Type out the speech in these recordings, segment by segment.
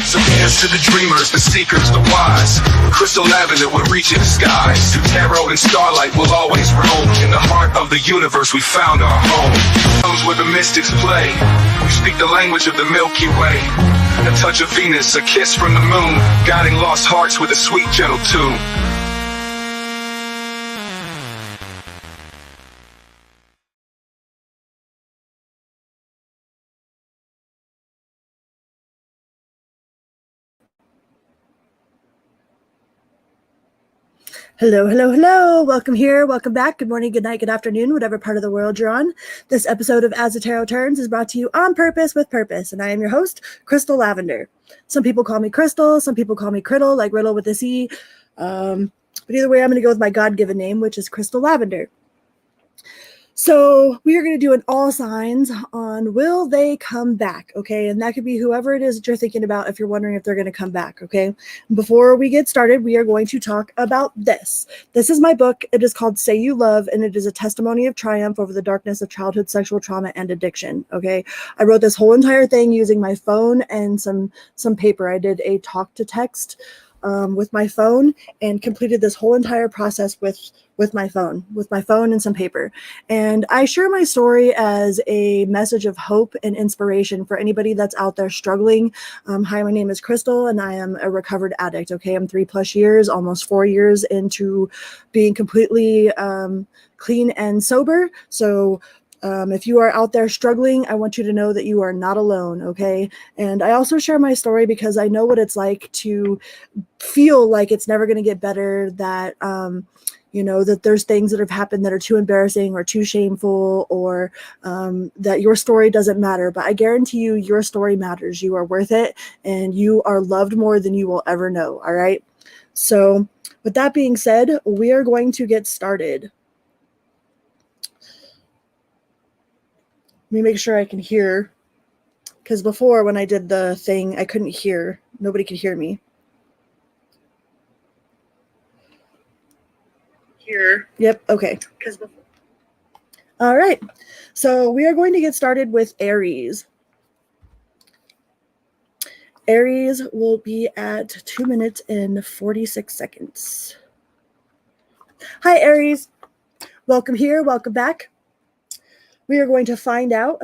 So here's to the dreamers, the seekers, the wise. Crystal lavender will reach in the skies. Tarot and starlight will always roam. In the heart of the universe we found our home. Comes where the mystics play. We speak the language of the Milky Way. A touch of Venus, a kiss from the moon, guiding lost hearts with a sweet, gentle tune. Hello, hello, hello. Welcome here. Welcome back. Good morning, good night, good afternoon, whatever part of the world you're on. This episode of As the Tarot Turns is brought to you on purpose with purpose. And I am your host, Crystal Lavender. Some people call me Crystal. Some people call me Criddle, like Riddle with a C. But either way, I'm going to go with my God-given name, which is Crystal Lavender. So we are going to do an all signs on will they come back, okay? And that could be whoever it is that you're thinking about if you're wondering if they're going to come back, okay? Before we get started, we are going to talk about this. This is my book. It is called Say You Love, and it is a testimony of triumph over the darkness of childhood sexual trauma and addiction, okay? I wrote this whole entire thing using my phone and some paper. I did a talk to text with my phone and completed this whole entire process with my phone and some paper. And I share my story as a message of hope and inspiration for anybody that's out there struggling. Hi, my name is Crystal and I am a recovered addict. Okay. I'm 3+ years, almost 4 years into being completely clean and sober. So if you are out there struggling, I want you to know that you are not alone, okay? And I also share my story because I know what it's like to feel like it's never going to get better, that, that there's things that have happened that are too embarrassing or too shameful, or that your story doesn't matter. But I guarantee you, your story matters. You are worth it, and you are loved more than you will ever know, all right? So with that being said, we are going to get started. Let me make sure I can hear, because before when I did the thing, I couldn't hear. Nobody could hear me. Here. Yep. Okay. All right. So we are going to get started with Aries. Aries will be at 2 minutes and 46 seconds. Hi, Aries. Welcome here. Welcome back. We are going to find out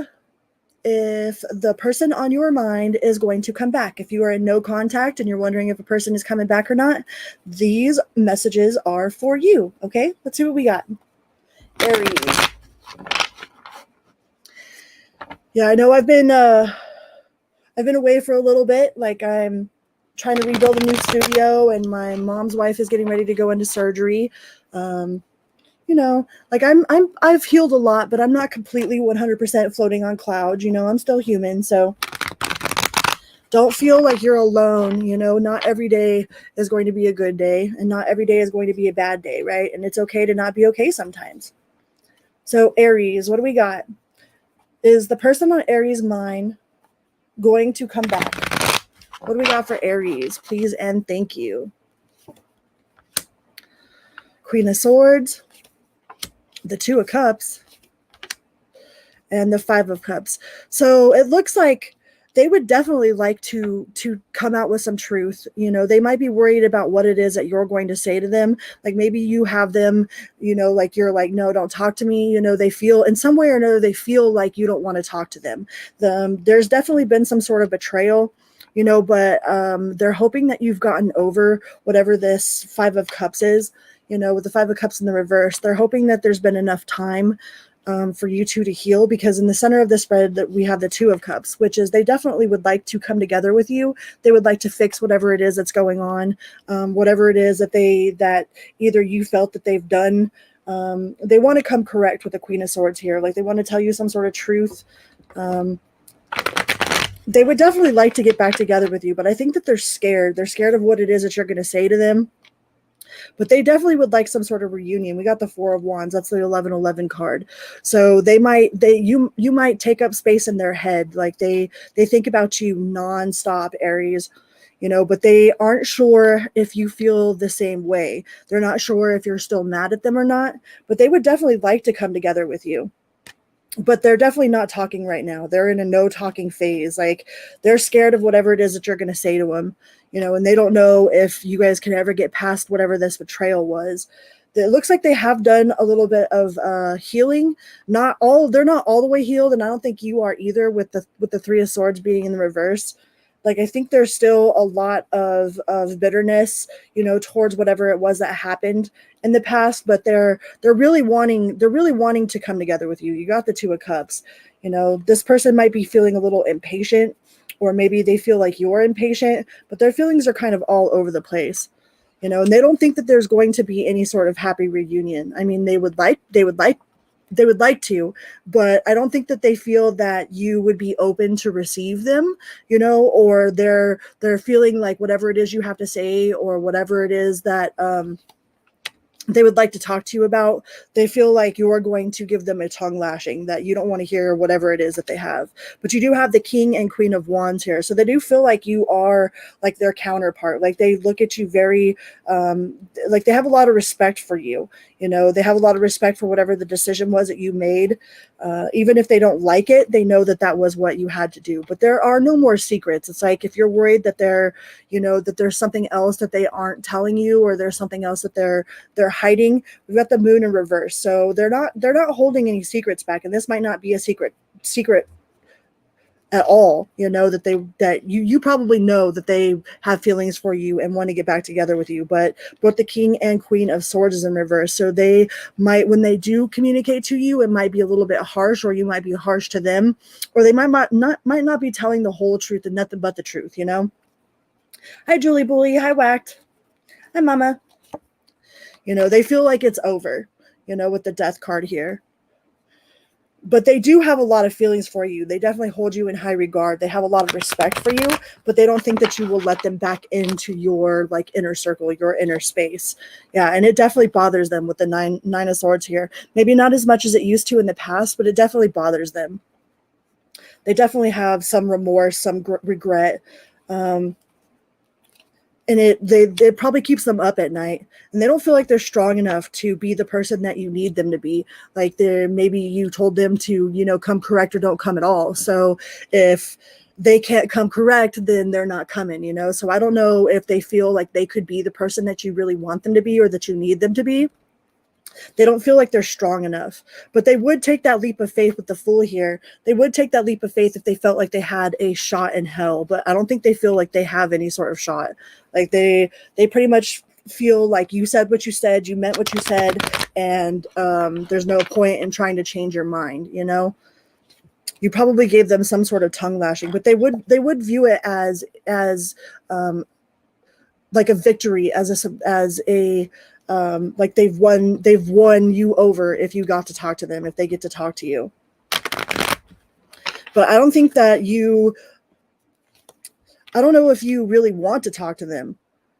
if the person on your mind is going to come back. If you are in no contact and you're wondering if a person is coming back or not, these messages are for you. Okay, let's see what we got. Aries. Yeah, I know I've been away for a little bit. Like, I'm trying to rebuild a new studio, and my mom's wife is getting ready to go into surgery. Like I've healed a lot, but I'm not completely 100% floating on clouds. I'm still human. So don't feel like you're alone. Not every day is going to be a good day, and not every day is going to be a bad day, right? And it's okay to not be okay sometimes. So Aries, what do we got? Is the person on Aries' mind going to come back? What do we got for Aries? Please and thank you. Queen of Swords, the Two of Cups, and the Five of Cups. So it looks like they would definitely like to come out with some truth. They might be worried about what it is that you're going to say to them. Like maybe you have them, like you're like, no, don't talk to me. They feel in some way or another, they feel like you don't want to talk to them. There's definitely been some sort of betrayal, but they're hoping that you've gotten over whatever this Five of Cups is. With the Five of Cups in the reverse, they're hoping that there's been enough time for you two to heal, because in the center of the spread that we have the Two of Cups, which is they definitely would like to come together with you. They would like to fix whatever it is that's going on, whatever it is that either you felt that they've done. They want to come correct with the Queen of Swords here. Like they want to tell you some sort of truth. They would definitely like to get back together with you, but I think that they're scared. They're scared of what it is that you're going to say to them. But they definitely would like some sort of reunion. We got the Four of Wands. That's the 1111 card. So you might take up space in their head. Like they think about you nonstop, Aries, but they aren't sure if you feel the same way. They're not sure if you're still mad at them or not, but they would definitely like to come together with you. but they're definitely not talking right now. They're in a no talking phase. Like they're scared of whatever it is that you're going to say to them, and they don't know if you guys can ever get past whatever this betrayal was. It looks like they have done a little bit of healing. They're not all the way healed, and I don't think you are either with the Three of Swords being in the reverse. Like I think there's still a lot of bitterness, towards whatever it was that happened in the past, but they're really wanting to come together with you. You got the Two of Cups. This person might be feeling a little impatient, or maybe they feel like you're impatient, but their feelings are kind of all over the place. And they don't think that there's going to be any sort of happy reunion. I mean, they would like to, but I don't think that they feel that you would be open to receive them, or they're feeling like whatever it is you have to say, or whatever it is that they would like to talk to you about, they feel like you're going to give them a tongue lashing, that you don't want to hear whatever it is that they have. But you do have the King and Queen of Wands here. So they do feel like you are like their counterpart. Like they look at you very, like they have a lot of respect for you. They have a lot of respect for whatever the decision was that you made. Even if they don't like it, they know that that was what you had to do. But there are no more secrets. It's like if you're worried that that there's something else that they aren't telling you, or there's something else that they're hiding, we've got the Moon in reverse. So they're not holding any secrets back, and this might not be a secret at all. That you probably know that they have feelings for you and want to get back together with you, but both the King and Queen of Swords is in reverse. So they might, when they do communicate to you, it might be a little bit harsh, or you might be harsh to them, or they might not be telling the whole truth and nothing but the truth. Hi Julie Bully, hi Whacked, hi Mama. They feel like it's over, with the Death card here. But they do have a lot of feelings for you. They definitely hold you in high regard. They have a lot of respect for you, but they don't think that you will let them back into your inner circle, your inner space. Yeah, and it definitely bothers them with the nine of Swords here. Maybe not as much as it used to in the past, but it definitely bothers them. They definitely have some remorse, some regret. And it probably keeps them up at night, and they don't feel like they're strong enough to be the person that you need them to be. Like maybe you told them to, come correct or don't come at all. So if they can't come correct, then they're not coming, So I don't know if they feel like they could be the person that you really want them to be, or that you need them to be. They don't feel like they're strong enough, but they would take that leap of faith with the Fool here. They would take that leap of faith if they felt like they had a shot in hell, but I don't think they feel like they have any sort of shot. Like they pretty much feel like you said what you said, you meant what you said, and there's no point in trying to change your mind. You probably gave them some sort of tongue lashing, but they would view it as like a victory, as a like they've won you over if you got to talk to them, if they get to talk to you. But I don't think that I don't know if you really want to talk to them,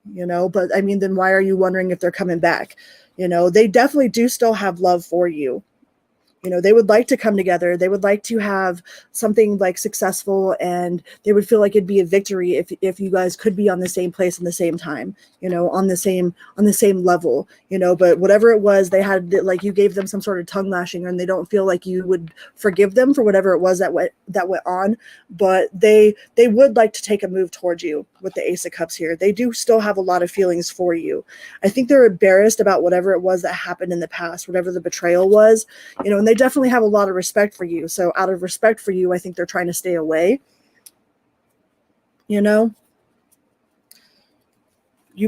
but I mean, then why are you wondering if they're coming back? They definitely do still have love for you. They would like to come together. They would like to have something successful, and they would feel like it'd be a victory if you guys could be on the same place at the same time, on the same level, but whatever it was, they had, you gave them some sort of tongue lashing, and they don't feel like you would forgive them for whatever it was that went on, but they would like to take a move towards you with the Ace of Cups here. They do still have a lot of feelings for you. I think they're embarrassed about whatever it was that happened in the past, whatever the betrayal was, and they definitely have a lot of respect for you. So out of respect for you, I think they're trying to stay away. You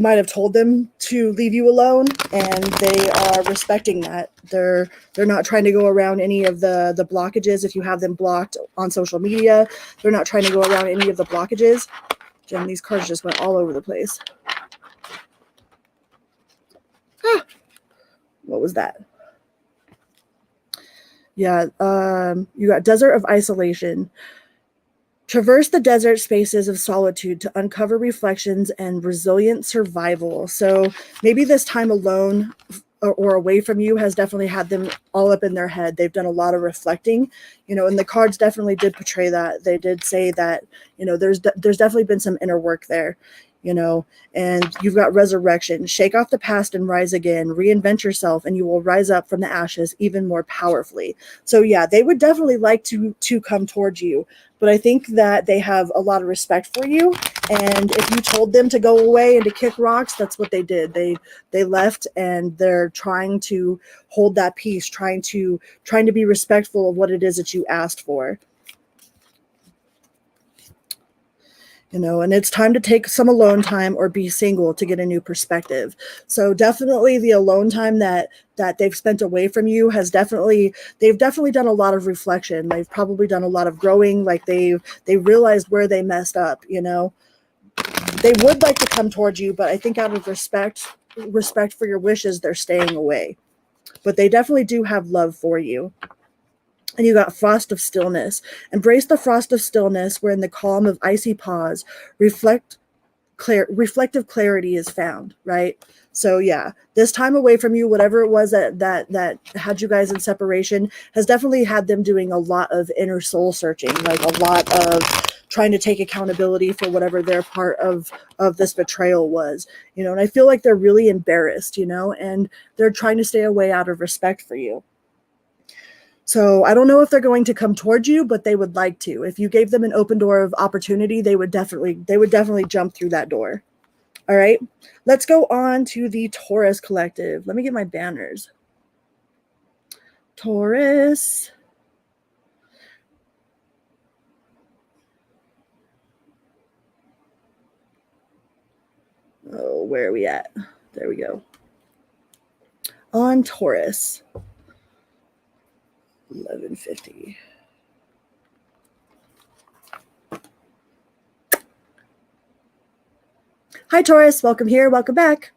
might have told them to leave you alone, and they are respecting that. They're not trying to go around any of the blockages. If you have them blocked on social media, they're not trying to go around any of the blockages. Jen, these cards just went all over the place. What was that? Yeah, you got Desert of Isolation. Traverse the desert spaces of solitude to uncover reflections and resilient survival. So maybe this time alone or away from you has definitely had them all up in their head. They've done a lot of reflecting, and the cards definitely did portray that. They did say that, there's definitely been some inner work there. you know, and you've got resurrection. Shake off the past and rise again. Reinvent yourself, and you will rise up from the ashes even more powerfully. So yeah, they would definitely like to come towards you, but I think that they have a lot of respect for you. And if you told them to go away and to kick rocks, that's what they did. They left, and they're trying to hold that peace, trying to be respectful of what it is that you asked for. You know, and it's time to take some alone time or be single to get a new perspective. So definitely the alone time that they've spent away from you they've definitely done a lot of reflection. They've probably done a lot of growing. Like they realized where they messed up, you know. They would like to come towards you, but I think out of respect for your wishes, they're staying away. But they definitely do have love for you. And you got frost of stillness. Embrace the frost of stillness, where in the calm of icy pause, reflective clarity is found, right? So yeah, this time away from you, whatever it was that had you guys in separation, has definitely had them doing a lot of inner soul searching, like a lot of trying to take accountability for whatever their part of this betrayal was, you know. And I feel like they're really embarrassed, you know, and they're trying to stay away out of respect for you. So I don't know if they're going to come towards you, but they would like to. If you gave them an open door of opportunity, they would definitely jump through that door. All right, let's go on to the Taurus collective. Let me get my banners. Taurus. Oh, where are we at? There we go. On Taurus. 1150. Hi, Taurus. Welcome here. Welcome back.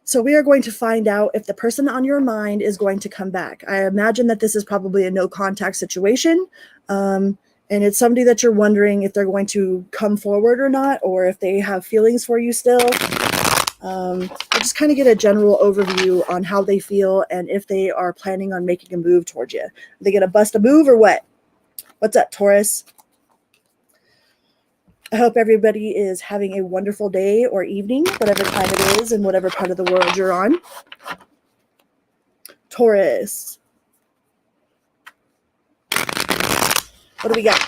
So we are going to find out if the person on your mind is going to come back. I imagine that this is probably a no contact situation. And it's somebody that you're wondering if they're going to come forward or not, or if they have feelings for you still. I just kind of get a general overview on how they feel and if they are planning on making a move towards you. Are they going to bust a move or what? What's up, Taurus? I hope everybody is having a wonderful day or evening, whatever time it is and whatever part of the world you're on. Taurus. What do we got?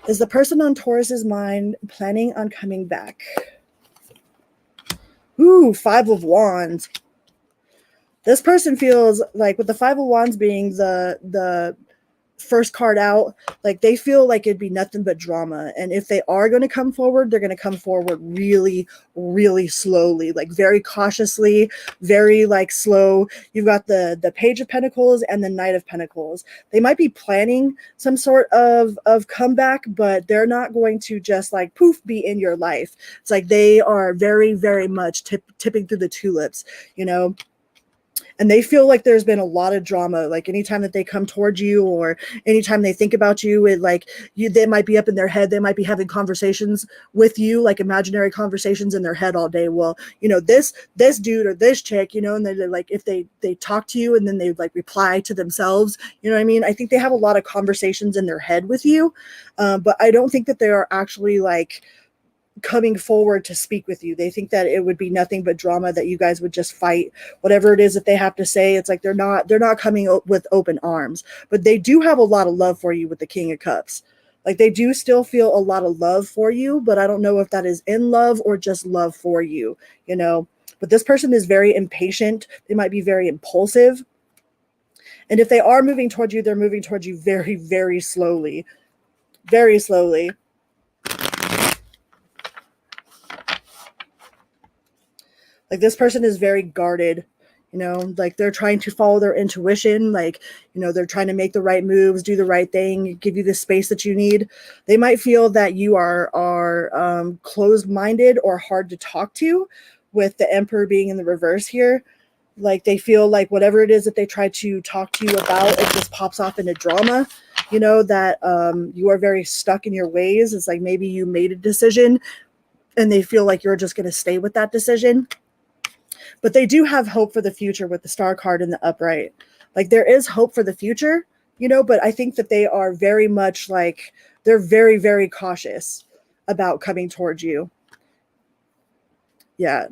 Is the person on Taurus's mind planning on coming back? Ooh, 5 of Wands. This person feels like, with the 5 of Wands being the first card out, like they feel like it'd be nothing but drama. And if they are going to come forward, they're going to come forward really, really slowly, like very cautiously, very like slow. You've got the Page of Pentacles and the Knight of Pentacles. They might be planning some sort of comeback, but they're not going to just like poof be in your life. It's like they are very, very much tipping through the tulips, you know. And they feel like there's been a lot of drama. Like anytime that they come towards you or anytime they think about you, it like they might be up in their head. They might be having conversations with you, like imaginary conversations in their head all day. Well, you know, this dude or this chick, you know, and they're like, if they talk to you and then they like reply to themselves, you know what I mean? I think they have a lot of conversations in their head with you. But I don't think that they are actually like coming forward to speak with you. They think that it would be nothing but drama, that you guys would just fight whatever it is that they have to say. It's like they're not coming with open arms, but they do have a lot of love for you with the King of Cups. Like they do still feel a lot of love for you, but I don't know if that is in love or just love for you, you know. But this person is very impatient. They might be very impulsive. And if they are moving towards you, they're moving towards you very, very slowly. Very slowly. Like this person is very guarded, you know, like they're trying to follow their intuition. Like, you know, they're trying to make the right moves, do the right thing, give you the space that you need. They might feel that you are closed-minded or hard to talk to, with the Emperor being in the reverse here. Like they feel like whatever it is that they try to talk to you about, it just pops off into drama, you know, that you are very stuck in your ways. It's like maybe you made a decision and they feel like you're just going to stay with that decision. But they do have hope for the future with the Star card in the upright. Like there is hope for the future, you know, but I think that they are very much like, they're very, very cautious about coming towards you. Yeah.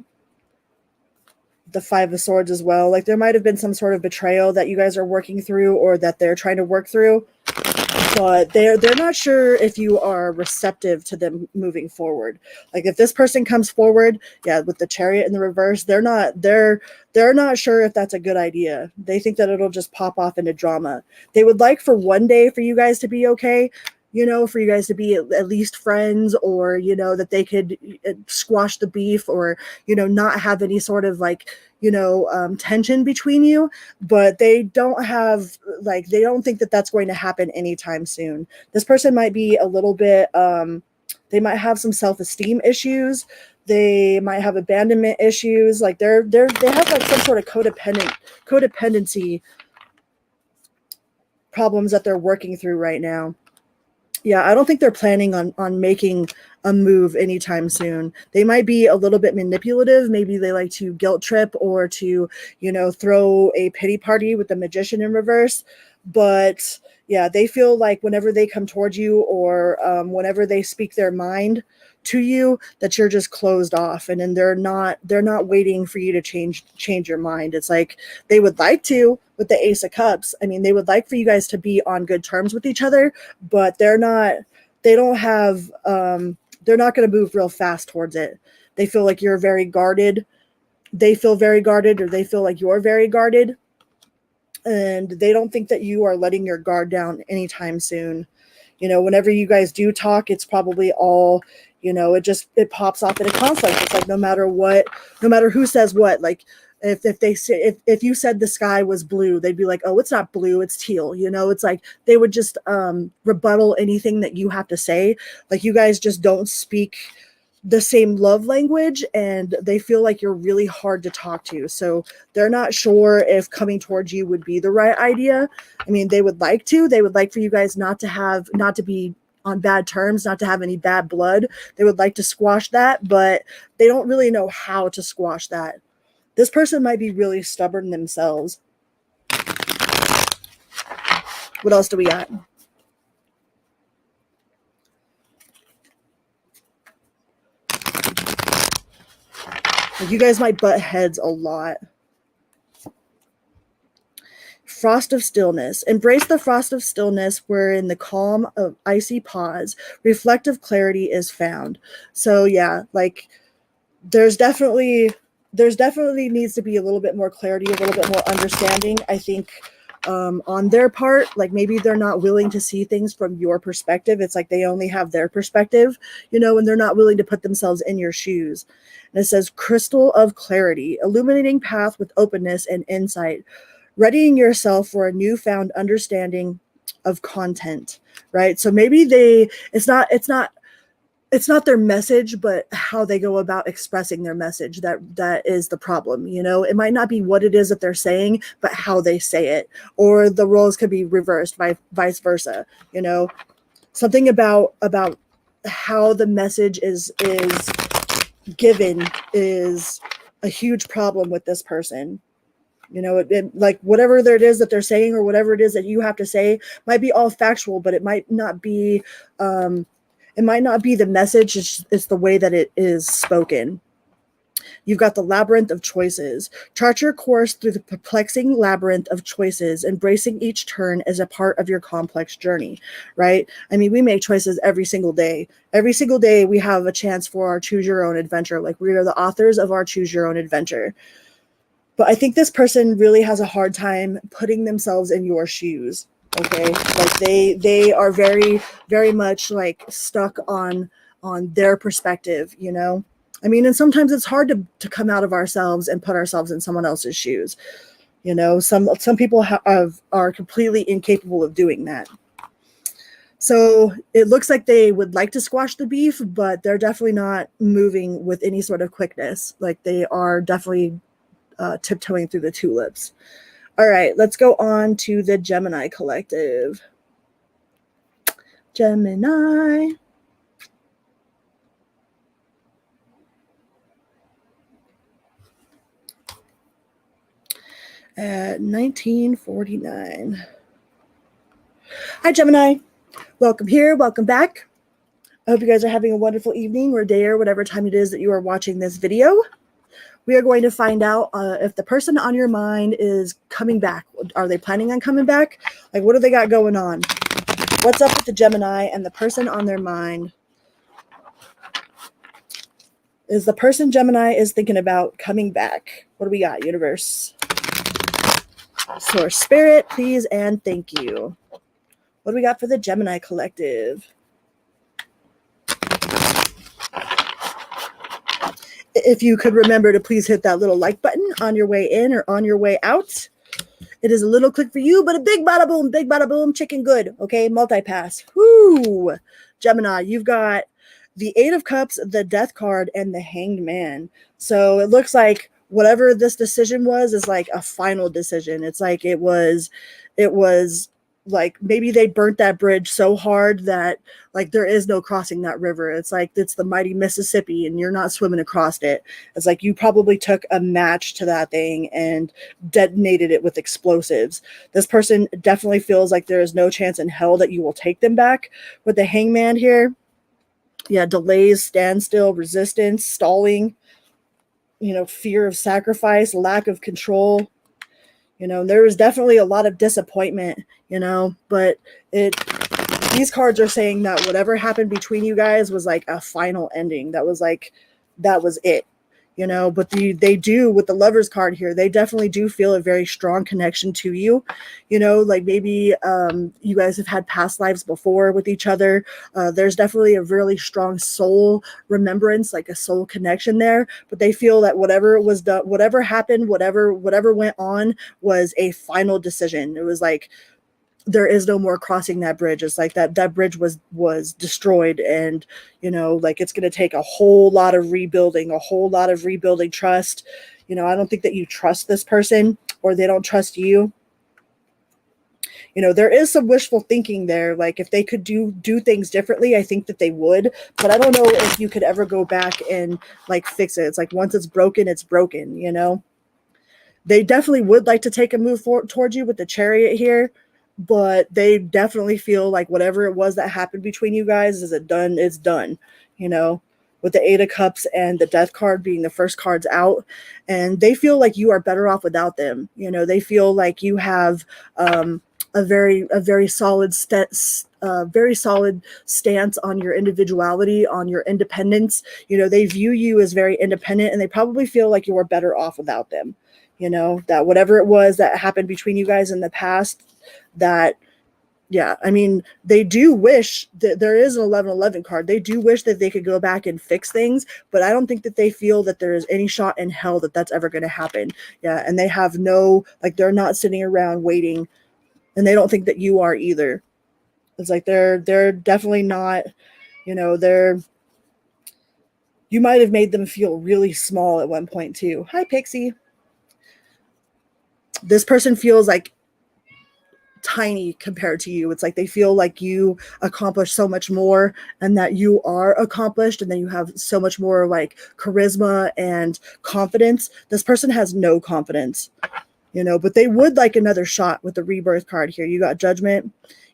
The Five of Swords as well. Like there might have been some sort of betrayal that you guys are working through or that they're trying to work through, but they're not sure if you are receptive to them moving forward. Like if this person comes forward, yeah, with the Chariot in the reverse, they're not sure if that's a good idea. They think that it'll just pop off into drama. They would like for one day for you guys to be okay, you know, for you guys to be at least friends, or, you know, that they could squash the beef, or, you know, not have any sort of like, you know, tension between you. But they don't have, like, they don't think that that's going to happen anytime soon. This person might be a little bit, they might have some self-esteem issues. They might have abandonment issues. Like they have like some sort of codependency problems that they're working through right now. Yeah, I don't think they're planning on making a move anytime soon. They might be a little bit manipulative. Maybe they like to guilt trip or to, you know, throw a pity party with the Magician in reverse. But yeah, they feel like whenever they come towards you, or whenever they speak their mind to you, that you're just closed off, and then they're not waiting for you to change your mind. It's like they would like to with the Ace of Cups. I mean, they would like for you guys to be on good terms with each other, but they're not going to move real fast towards it. They feel like you're very guarded. They feel very guarded, or they feel like you're very guarded, and they don't think that you are letting your guard down anytime soon. You know, whenever you guys do talk, it's probably all, you know, it pops off in a conflict. It's like no matter who says what, like if you said the sky was blue, they'd be like, oh, it's not blue, it's teal. You know, it's like they would just rebuttal anything that you have to say. Like you guys just don't speak the same love language, and they feel like you're really hard to talk to. So they're not sure if coming towards you would be the right idea. I mean, they would like for you guys not to be on bad terms, not to have any bad blood. They would like to squash that, but they don't really know how to squash that. This person might be really stubborn themselves. What else do we got? Like you guys might butt heads a lot. Frost of stillness. Embrace the frost of stillness, where in the calm of icy pause, reflective clarity is found. So yeah, like there's definitely needs to be a little bit more clarity, a little bit more understanding, I think, on their part. Like maybe they're not willing to see things from your perspective. It's like they only have their perspective, you know, and they're not willing to put themselves in your shoes. And it says crystal of clarity, illuminating path with openness and insight, readying yourself for a newfound understanding of content, right? So maybe it's not their message, but how they go about expressing their message that is the problem. You know, it might not be what it is that they're saying, but how they say it, or the roles could be reversed by vice versa. You know, something about how the message is given is a huge problem with this person. You know, like whatever it is that they're saying, or whatever it is that you have to say, might be all factual, but it might not be the message. It's the way that it is spoken. You've got the labyrinth of choices. Chart your course through the perplexing labyrinth of choices, embracing each turn as a part of your complex journey, right? I mean, we make choices every single day. Every single day we have a chance for our choose your own adventure. Like we are the authors of our choose your own adventure. But I think this person really has a hard time putting themselves in your shoes. Okay, like they are very, very much like stuck on their perspective, you know. I mean, and sometimes it's hard to come out of ourselves and put ourselves in someone else's shoes. You know, some people are completely incapable of doing that. So it looks like they would like to squash the beef, but they're definitely not moving with any sort of quickness. Like they are definitely tiptoeing through the tulips. All right, let's go on to the Gemini collective. Gemini. At 1949. Hi, Gemini. Welcome here. Welcome back. I hope you guys are having a wonderful evening or day or whatever time it is that you are watching this video. We are going to find out if the person on your mind is coming back. Are they planning on coming back? Like, what do they got going on? What's up with the Gemini and the person on their mind? Is the person Gemini is thinking about coming back? What do we got, universe? Source, spirit, please and thank you. What do we got for the Gemini collective? If you could remember to please hit that little like button on your way in or on your way out. It is a little click for you, but a big bada boom, chicken good. Okay, multi-pass. Whoo! Gemini, you've got the Eight of Cups, the Death card, and the Hanged Man. So it looks like whatever this decision was is like a final decision. It's like it was like maybe they burnt that bridge so hard that like there is no crossing that river. It's like it's the mighty Mississippi and you're not swimming across it. It's like you probably took a match to that thing and detonated it with explosives. This person definitely feels like there is no chance in hell that you will take them back. With the Hangman here, yeah, delays, standstill, resistance, stalling, fear of sacrifice, lack of control. There was definitely a lot of disappointment, but these cards are saying that whatever happened between you guys was like a final ending. That was it. But they do, with the Lovers card here, they definitely do feel a very strong connection to you. Like maybe you guys have had past lives before with each other. There's definitely a really strong soul remembrance, like a soul connection there. But they feel that whatever was done, whatever happened, whatever went on was a final decision. It was like there is no more crossing that bridge. It's like that bridge was destroyed, and like it's going to take a whole lot of rebuilding trust. I don't think that you trust this person or they don't trust you. There is some wishful thinking there. Like if they could do things differently, I think that they would, but I don't know if you could ever go back and like fix it. It's like once it's broken, They definitely would like to take a move towards you with the Chariot here, but they definitely feel like whatever it was that happened between you guys, it's done, with the Eight of Cups and the Death card being the first cards out. And they feel like you are better off without them. They feel like you have a very solid very solid stance on your individuality, on your independence. They view you as very independent, and they probably feel like you are better off without them. That whatever it was that happened between you guys in the past, that, yeah, I mean, they do wish that there is an 1111 card. They do wish that they could go back and fix things, but I don't think that they feel that there is any shot in hell that that's ever going to happen. Yeah, and they have they're not sitting around waiting, and they don't think that you are either. It's like they're definitely not, you might have made them feel really small at one point too. Hi, Pixie. This person feels like tiny compared to you. It's like they feel like you accomplished so much more, and that you are accomplished, and then you have so much more like charisma and confidence. This person has no confidence, but they would like another shot with the Rebirth card here. You got Judgment,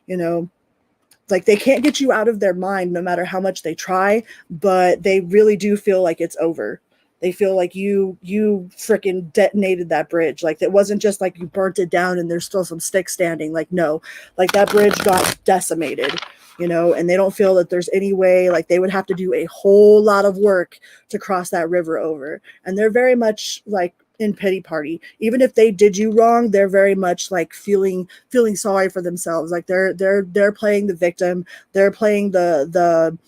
like they can't get you out of their mind no matter how much they try, but they really do feel like it's over. They feel like you freaking detonated that bridge. Like it wasn't just like you burnt it down and there's still some sticks standing. Like, no, like that bridge got decimated, and they don't feel that there's any way, like they would have to do a whole lot of work to cross that river over. And they're very much like in pity party. Even if they did you wrong, they're very much like feeling sorry for themselves. Like they're playing the victim. They're playing the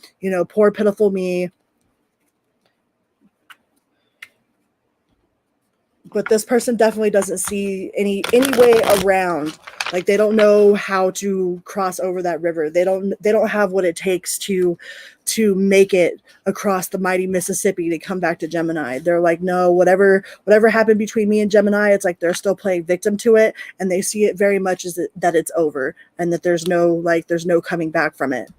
poor pitiful me. But this person definitely doesn't see any way around. Like they don't know how to cross over that river. They don't have what it takes to make it across the mighty Mississippi to come back to Gemini. They're like, no, whatever happened between me and Gemini, it's like they're still playing victim to it, and they see it very much as that it's over, and that there's no coming back from it.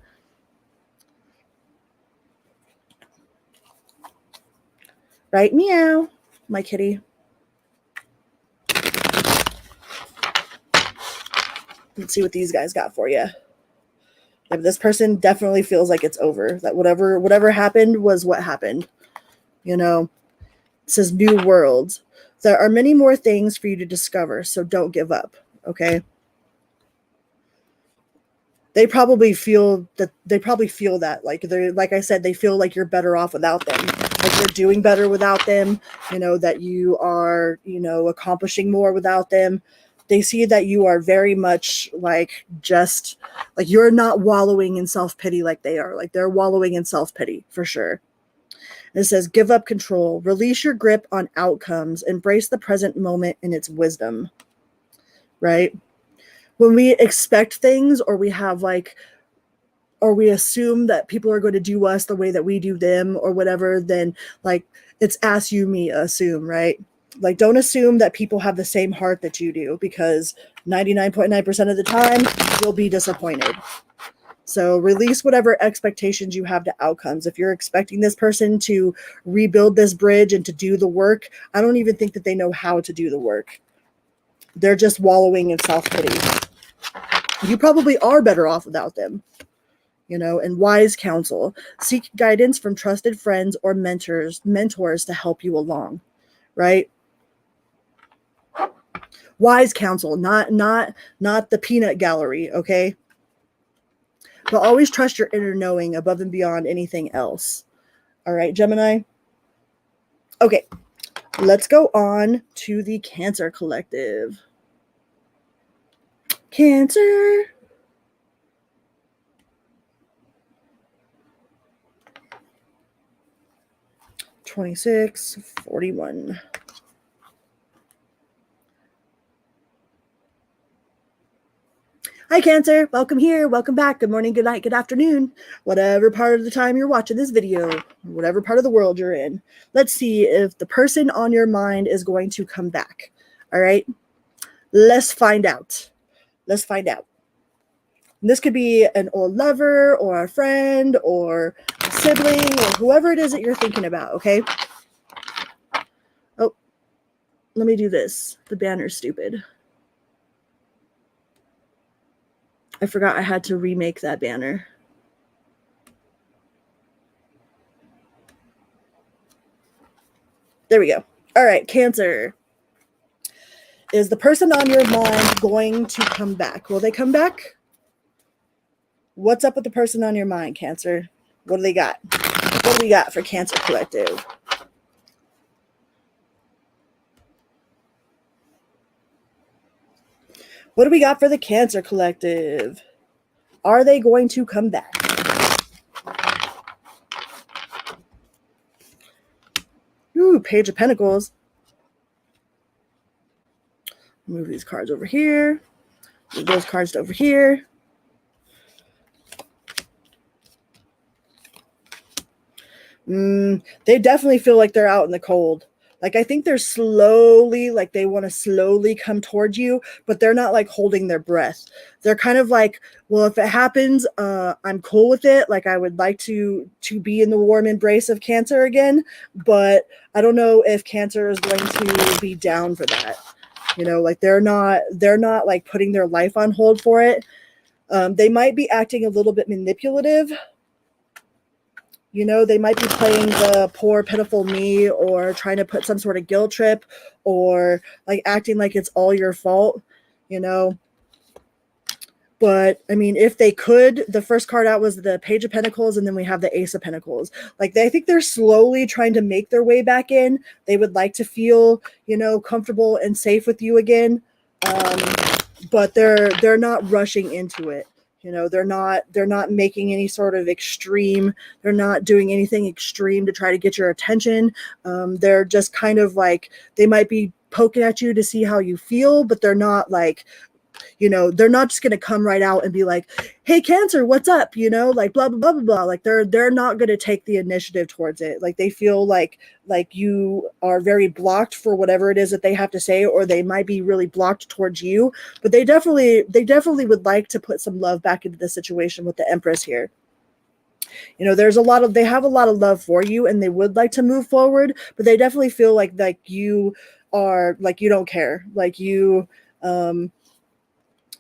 Right, meow, my kitty. Let's see what these guys got for you. Yeah, this person definitely feels like it's over. That whatever happened was what happened. It says new worlds. There are many more things for you to discover, so don't give up, okay? They probably feel that like they're, like I said, they feel like you're better off without them, like you're doing better without them, that you are, accomplishing more without them. They see that you are very much like, just like, you're not wallowing in self-pity like they are. Like, they're wallowing in self-pity for sure. And it says, give up control, release your grip on outcomes, embrace the present moment and its wisdom, right? When we expect things, or we have like, or we assume that people are going to do us the way that we do them or whatever, then like, it's ask you me assume, right? Like, don't assume that people have the same heart that you do, because 99.9% of the time you'll be disappointed. So release whatever expectations you have to outcomes. If you're expecting this person to rebuild this bridge and to do the work, I don't even think that they know how to do the work. They're just wallowing in self-pity. You probably are better off without them. And wise counsel. Seek guidance from trusted friends or mentors to help you along, right? Wise counsel, not the peanut gallery, okay? But always trust your inner knowing above and beyond anything else. All right, Gemini? Okay, let's go on to the Cancer Collective. Cancer. $26.41. Hi, Cancer. Welcome here. Welcome back. Good morning, good night, good afternoon. Whatever part of the time you're watching this video, whatever part of the world you're in. Let's see if the person on your mind is going to come back. All right? Let's find out. Let's find out. And this could be an old lover or a friend or a sibling or whoever it is that you're thinking about, okay? Oh, let me do this. The banner's stupid. I forgot I had to remake that banner. There we go. All right, Cancer. Is the person on your mind going to come back? Will they come back? What's up with the person on your mind, Cancer? What do they got? What do we got for Cancer Collective? What do we got for the Cancer Collective? Are they going to come back? Ooh, Page of Pentacles. Move these cards over here. Move those cards over here. They definitely feel like they're out in the cold. Like, I think they're slowly, like, they want to slowly come towards you, but they're not like holding their breath. They're kind of like, well, if it happens, I'm cool with it. Like, I would like to be in the warm embrace of Cancer again, but I don't know if Cancer is going to be down for that. Like, they're not like putting their life on hold for it. They might be acting a little bit manipulative. They might be playing the poor, pitiful me, or trying to put some sort of guilt trip, or like acting like it's all your fault, But I mean, if they could, the first card out was the Page of Pentacles, and then we have the Ace of Pentacles. Like, I think they're slowly trying to make their way back in. They would like to feel, comfortable and safe with you again. But they're not rushing into it. They're not making any sort of extreme. They're not doing anything extreme to try to get your attention. They're just kind of like, they might be poking at you to see how you feel, but they're not like, they're not just going to come right out and be like, hey, Cancer, what's up? Like blah, blah, blah, blah, blah. Like, they're not going to take the initiative towards it. Like, they feel like you are very blocked for whatever it is that they have to say, or they might be really blocked towards you, but they definitely would like to put some love back into the situation with the Empress here. They have a lot of love for you, and they would like to move forward, but they definitely feel like you are, like, you don't care. Like,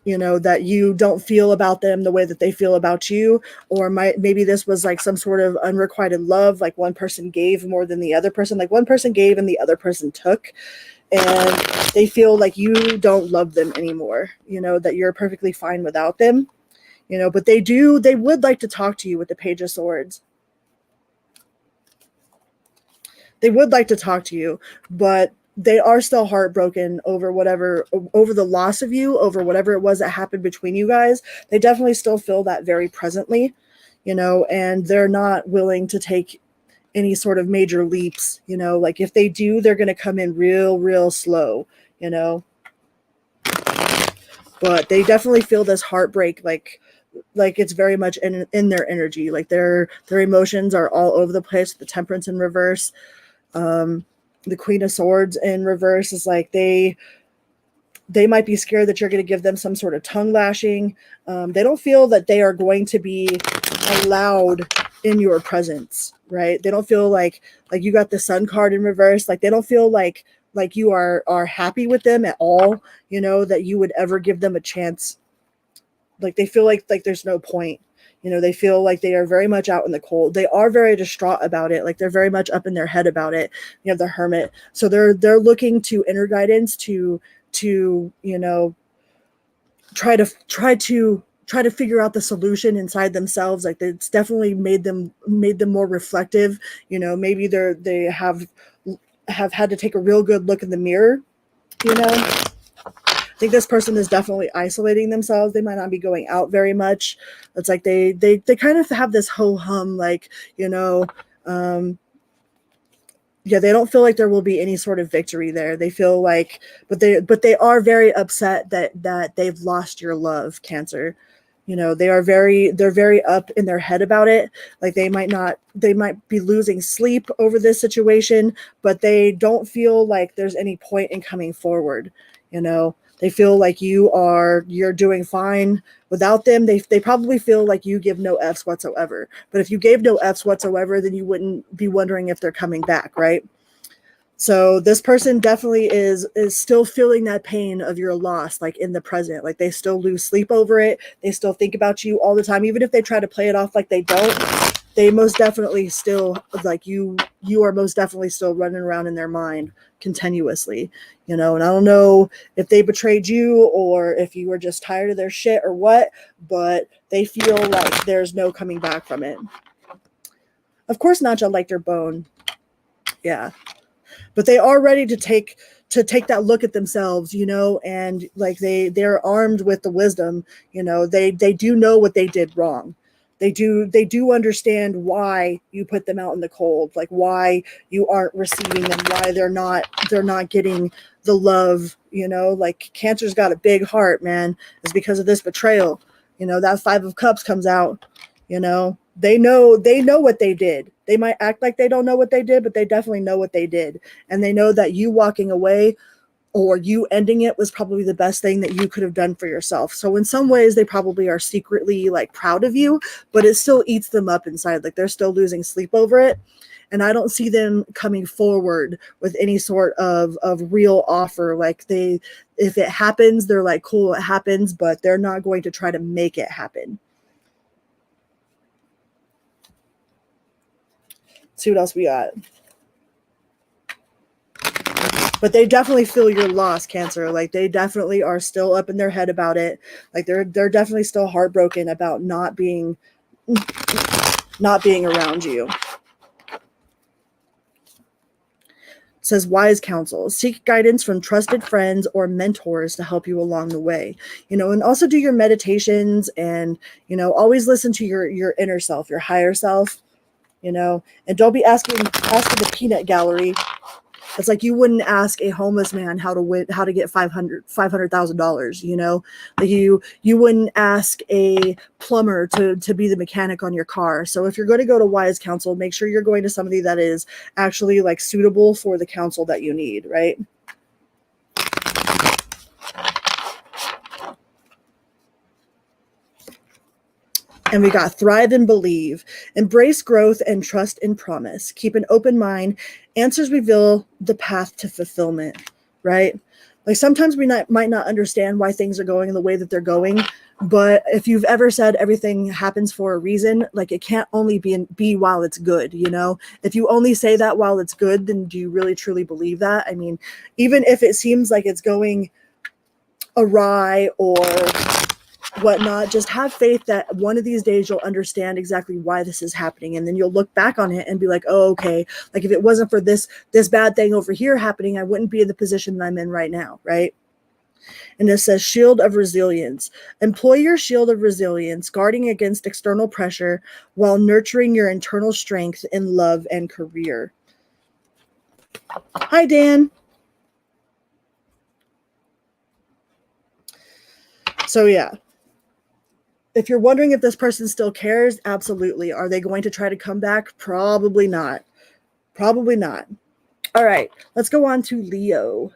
you know, that you don't feel about them the way that they feel about you, or maybe this was like some sort of unrequited love, like one person gave more than the other person, like one person gave and the other person took, and they feel like you don't love them anymore, you know, that you're perfectly fine without them, you know, but they would like to talk to you with the Page of Swords. They would like to talk to you, but they are still heartbroken over the loss of you, over whatever it was that happened between you guys. They definitely still feel that very presently, you know, and they're not willing to take any sort of major leaps, you know, like if they do, they're going to come in real slow, you know, but they definitely feel this heartbreak, like it's very much in their energy, like their emotions are all over the place. The Temperance in reverse, the Queen of Swords in reverse is like they might be scared that you're going to give them some sort of tongue lashing. They don't feel that they are going to be allowed in your presence, right? They don't feel like you got the Sun card in reverse. Like they don't feel like you are happy with them at all, you know, that you would ever give them a chance. Like they feel like there's no point. You know, they feel like they are very much out in the cold. They are very distraught about it. Like they're very much up in their head about it. You have the Hermit. So they're looking to inner guidance to you know, try to figure out the solution inside themselves. Like it's definitely made them more reflective. You know, maybe they have had to take a real good look in the mirror, you know. I think this person is definitely isolating themselves. They might not be going out very much. It's like they kind of have this ho-hum, like, you know, yeah, they don't feel like there will be any sort of victory there. They feel like, but they are very upset that they've lost your love, Cancer. You know, they're very up in their head about it. Like they might be losing sleep over this situation, but they don't feel like there's any point in coming forward. You know, they feel like you're doing fine without them. They probably feel like you give no F's whatsoever. But if you gave no F's whatsoever, then you wouldn't be wondering if they're coming back, right? So this person definitely is still feeling that pain of your loss, like in the present. Like they still lose sleep over it. They still think about you all the time, even if they try to play it off like they don't. They most definitely still, like, you are most definitely still running around in their mind continuously, you know. And I don't know if they betrayed you or if you were just tired of their shit or what, but they feel like there's no coming back from it. Of course, Nacha liked your bone. Yeah. But they are ready to take that look at themselves, you know, and like they're armed with the wisdom, you know. They do know what they did wrong. They do understand why you put them out in the cold, like why you aren't receiving them, why they're not getting the love, you know. Like Cancer's got a big heart, man. It's because of this betrayal. You know, that 5 of Cups comes out, you know. They know what they did. They might act like they don't know what they did, but they definitely know what they did. And they know that you walking away or you ending it was probably the best thing that you could have done for yourself. So in some ways, they probably are secretly like proud of you, but it still eats them up inside. Like they're still losing sleep over it. And I don't see them coming forward with any sort of real offer. Like if it happens, they're like, cool, it happens, but they're not going to try to make it happen. See what else we got. But they definitely feel your loss, Cancer. Like they definitely are still up in their head about it. Like they're definitely still heartbroken about not being around you. It says wise counsel. Seek guidance from trusted friends or mentors to help you along the way. You know, and also do your meditations and, you know, always listen to your inner self, your higher self. You know, and don't be asking the peanut gallery. It's like you wouldn't ask a homeless man how to get $500,000. You know, like you wouldn't ask a plumber to be the mechanic on your car. So if you're going to go to wise counsel, make sure you're going to somebody that is actually like suitable for the counsel that you need, right? And we got thrive and believe. Embrace growth and trust in promise. Keep an open mind. Answers reveal the path to fulfillment, right? Like sometimes we might not understand why things are going in the way that they're going, but if you've ever said everything happens for a reason, like it can't only be while it's good, you know? If you only say that while it's good, then do you really truly believe that? I mean, even if it seems like it's going awry or whatnot, just have faith that one of these days you'll understand exactly why this is happening, and then you'll look back on it and be like, oh, okay, like if it wasn't for this bad thing over here happening, I wouldn't be in the position that I'm in right now, right? And it says shield of resilience. Employ your shield of resilience, guarding against external pressure while nurturing your internal strength in love and career. Hi, Dan. So yeah, if you're wondering if this person still cares, absolutely. Are they going to try to come back? Probably not. Probably not. All right, let's go on to Leo.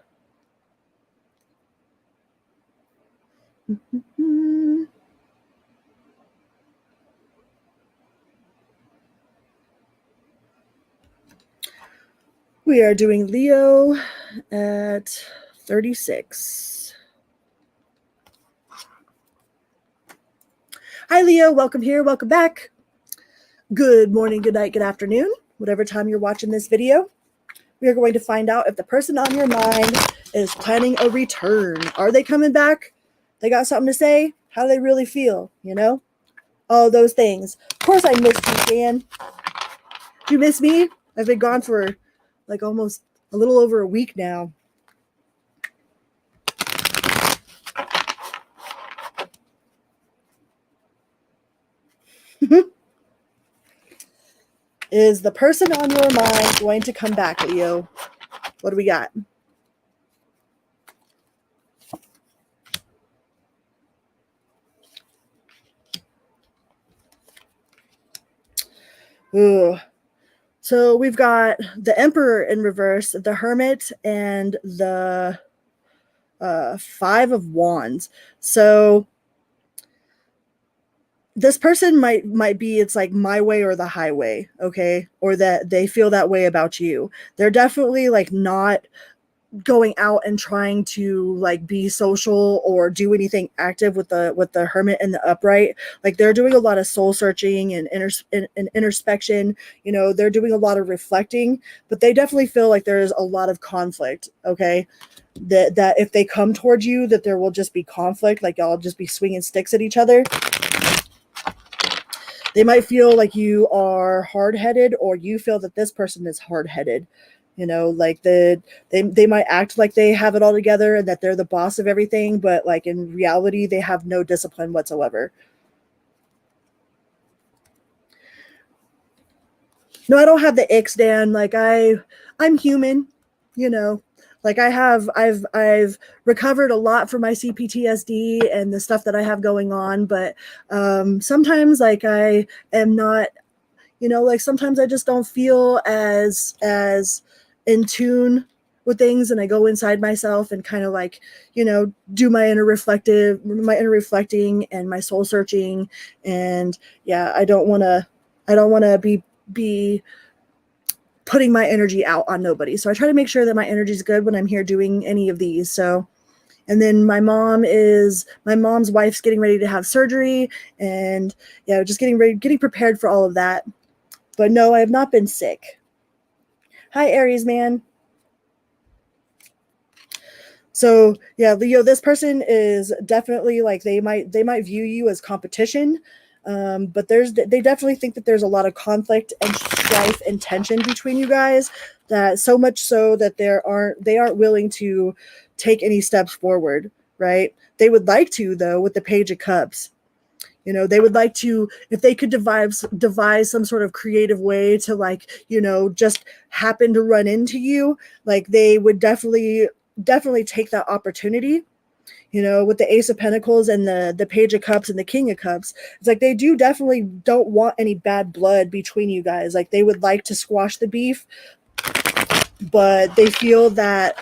We are doing Leo at 36. Hi, Leo. Welcome here. Welcome back. Good morning, good night, good afternoon, whatever time you're watching this video. We are going to find out if the person on your mind is planning a return. Are they coming back? They got something to say? How do they really feel? You know? All those things. Of course I missed you, Dan. Did you miss me? I've been gone for like almost a little over a week now. Is the person on your mind going to come back, Leo? What do we got? Ooh. So we've got the Emperor in reverse, the Hermit, and the Five of Wands. So this person might be, it's like my way or the highway, okay? Or that they feel that way about you. They're definitely like not going out and trying to like be social or do anything active with the Hermit and the Upright. Like they're doing a lot of soul searching and introspection. You know, they're doing a lot of reflecting, but they definitely feel like there's a lot of conflict, okay? That if they come towards you, that there will just be conflict, like y'all just be swinging sticks at each other. They might feel like you are hard-headed, or you feel that this person is hard-headed. You know, like they might act like they have it all together and that they're the boss of everything, but like in reality, they have no discipline whatsoever. No, I don't have the icks, Dan. Like I'm human, you know. Like I've recovered a lot from my CPTSD and the stuff that I have going on, but sometimes like I am not, you know, like sometimes I just don't feel as in tune with things, and I go inside myself and kind of like, you know, do my inner reflecting and my soul searching. And yeah, I don't want to be putting my energy out on nobody. So I try to make sure that my energy is good when I'm here doing any of these. So, and then my mom's wife's getting ready to have surgery, and yeah, just getting prepared for all of that. But no, I have not been sick. Hi, Aries man. So yeah, Leo, this person is definitely like they might view you as competition, but they definitely think that there's a lot of conflict and strife and tension between you guys. That so much so that they aren't willing to take any steps forward. Right? They would like to, though, with the Page of Cups. You know, they would like to, if they could devise some sort of creative way to, like, you know, just happen to run into you, like they would definitely take that opportunity. You know, with the Ace of Pentacles and the Page of Cups and the King of Cups, it's like they definitely don't want any bad blood between you guys. Like they would like to squash the beef, but they feel that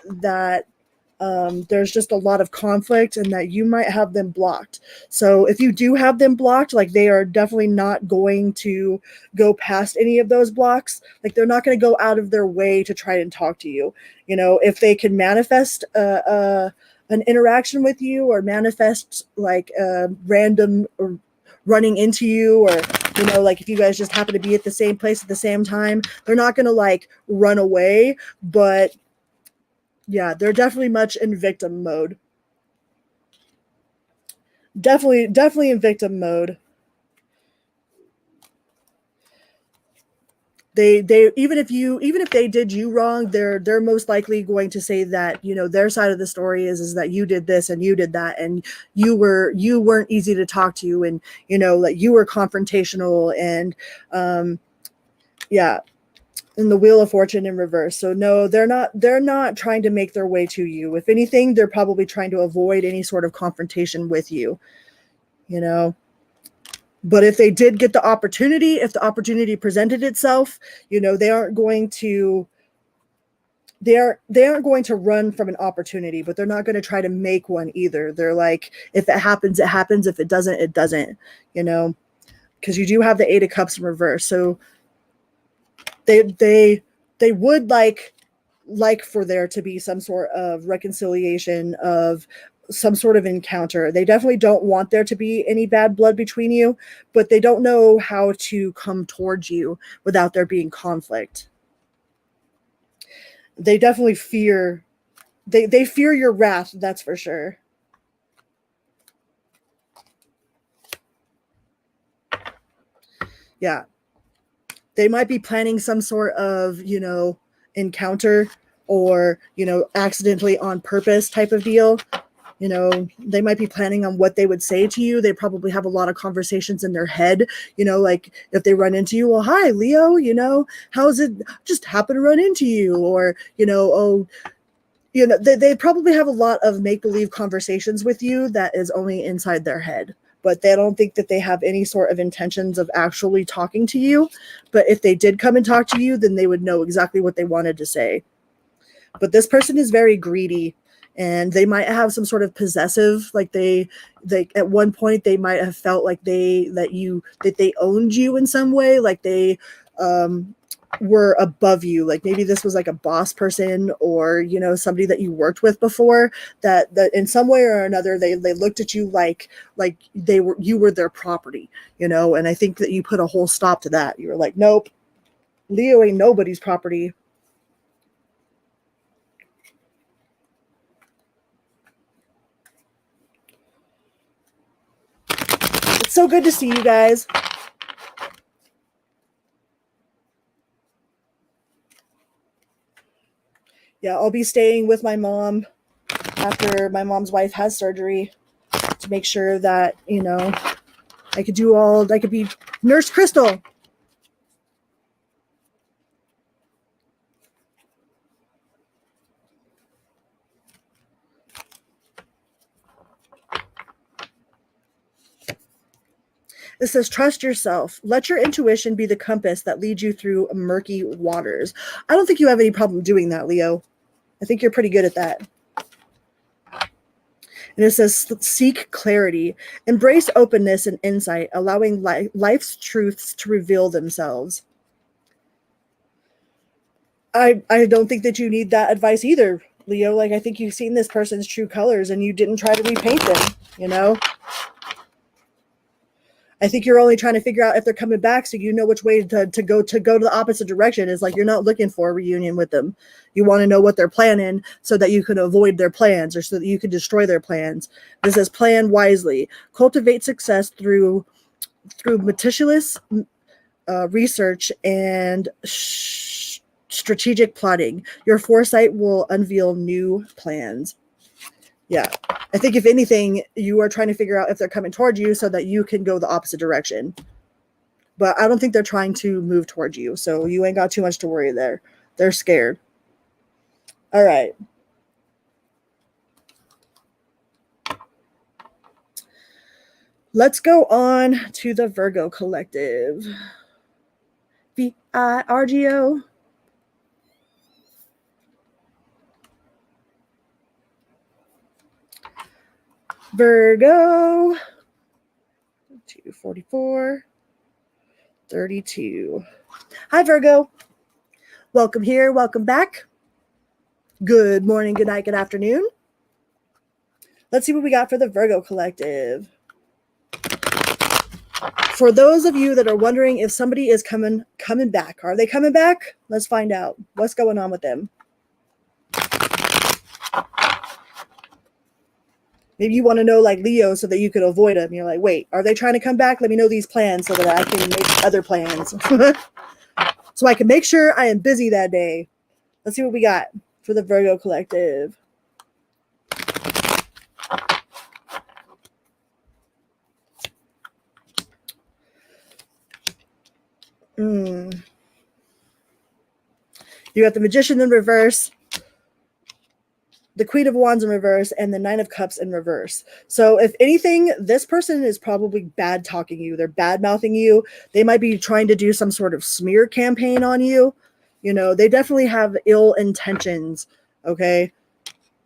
There's just a lot of conflict and that you might have them blocked. So if you do have them blocked, like they are definitely not going to go past any of those blocks. Like they're not going to go out of their way to try and talk to you. You know, if they can manifest an interaction with you or manifest like a random or running into you, or you know, like if you guys just happen to be at the same place at the same time, they're not going to like run away, but yeah, they're definitely much in victim mode. Definitely in victim mode. They even if they did you wrong, they're most likely going to say that, you know, their side of the story is that you did this and you did that and you weren't easy to talk to, and you know, like you were confrontational, and yeah, in the Wheel of Fortune in reverse. So no, they're not trying to make their way to you. If anything, they're probably trying to avoid any sort of confrontation with you, you know. But if they did get the opportunity, if the opportunity presented itself, you know, they aren't going to run from an opportunity, but they're not going to try to make one either. They're like, if it happens, it happens. If it doesn't, it doesn't, you know, because you do have the Eight of Cups in reverse. So they would like for there to be some sort of reconciliation, of some sort of encounter. They definitely don't want there to be any bad blood between you, but they don't know how to come towards you without there being conflict. They definitely fear they fear your wrath, that's for sure. Yeah. They might be planning some sort of, you know, encounter, or, you know, accidentally on purpose type of deal. You know, they might be planning on what they would say to you. They probably have a lot of conversations in their head, you know, like if they run into you, well, hi, Leo, you know, how's it just happen to run into you? Or, you know, oh, you know, they probably have a lot of make-believe conversations with you that is only inside their head, but they don't think that they have any sort of intentions of actually talking to you. But if they did come and talk to you, then they would know exactly what they wanted to say. But this person is very greedy, and they might have some sort of possessive, like they at one point they might have felt like that they owned you in some way, like they were above you. Like maybe this was like a boss person, or, you know, somebody that you worked with before, that in some way or another they looked at you like you were their property, you know. And I think that you put a whole stop to that. You were like, nope, Leo ain't nobody's property. It's so good to see you guys. Yeah, I'll be staying with my mom after my mom's wife has surgery, to make sure that, you know, I could be Nurse Crystal. It says, trust yourself. Let your intuition be the compass that leads you through murky waters. I don't think you have any problem doing that, Leo. I think you're pretty good at that. And it says, seek clarity. Embrace openness and insight, allowing life's truths to reveal themselves. I don't think that you need that advice either, Leo. Like, I think you've seen this person's true colors and you didn't try to repaint them, you know? I think you're only trying to figure out if they're coming back, so you know which way to go to the opposite direction. Is like, you're not looking for a reunion with them. You want to know what they're planning so that you can avoid their plans, or so that you can destroy their plans. This says, plan wisely. Cultivate success through meticulous research and strategic plotting. Your foresight will unveil new plans. Yeah. I think if anything, you are trying to figure out if they're coming toward you so that you can go the opposite direction. But I don't think they're trying to move towards you, so you ain't got too much to worry there. They're scared. All right. Let's go on to the Virgo collective. VIRGO. Virgo, 244, 32. Hi, Virgo. Welcome here. Welcome back. Good morning, good night, good afternoon. Let's see what we got for the Virgo collective. For those of you that are wondering if somebody is coming back, are they coming back? Let's find out. What's going on with them? Maybe you want to know like Leo so that you could avoid them. You're like, wait, are they trying to come back? Let me know these plans so that I can make other plans. So I can make sure I am busy that day. Let's see what we got for the Virgo collective. You got the Magician in reverse, the Queen of Wands in reverse, and the Nine of Cups in reverse. So if anything, this person is probably bad talking you. They're bad mouthing you. They might be trying to do some sort of smear campaign on you. You know, they definitely have ill intentions. Okay.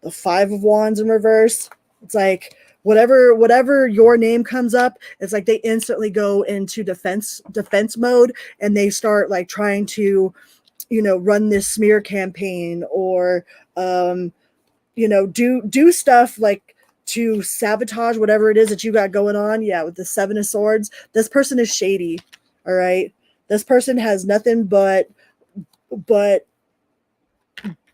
The Five of Wands in reverse. It's like whatever your name comes up, it's like they instantly go into defense mode, and they start like trying to, you know, run this smear campaign or you know, do stuff like to sabotage whatever it is that you got going on. Yeah, with the Seven of Swords, this person is shady. All right, this person has nothing but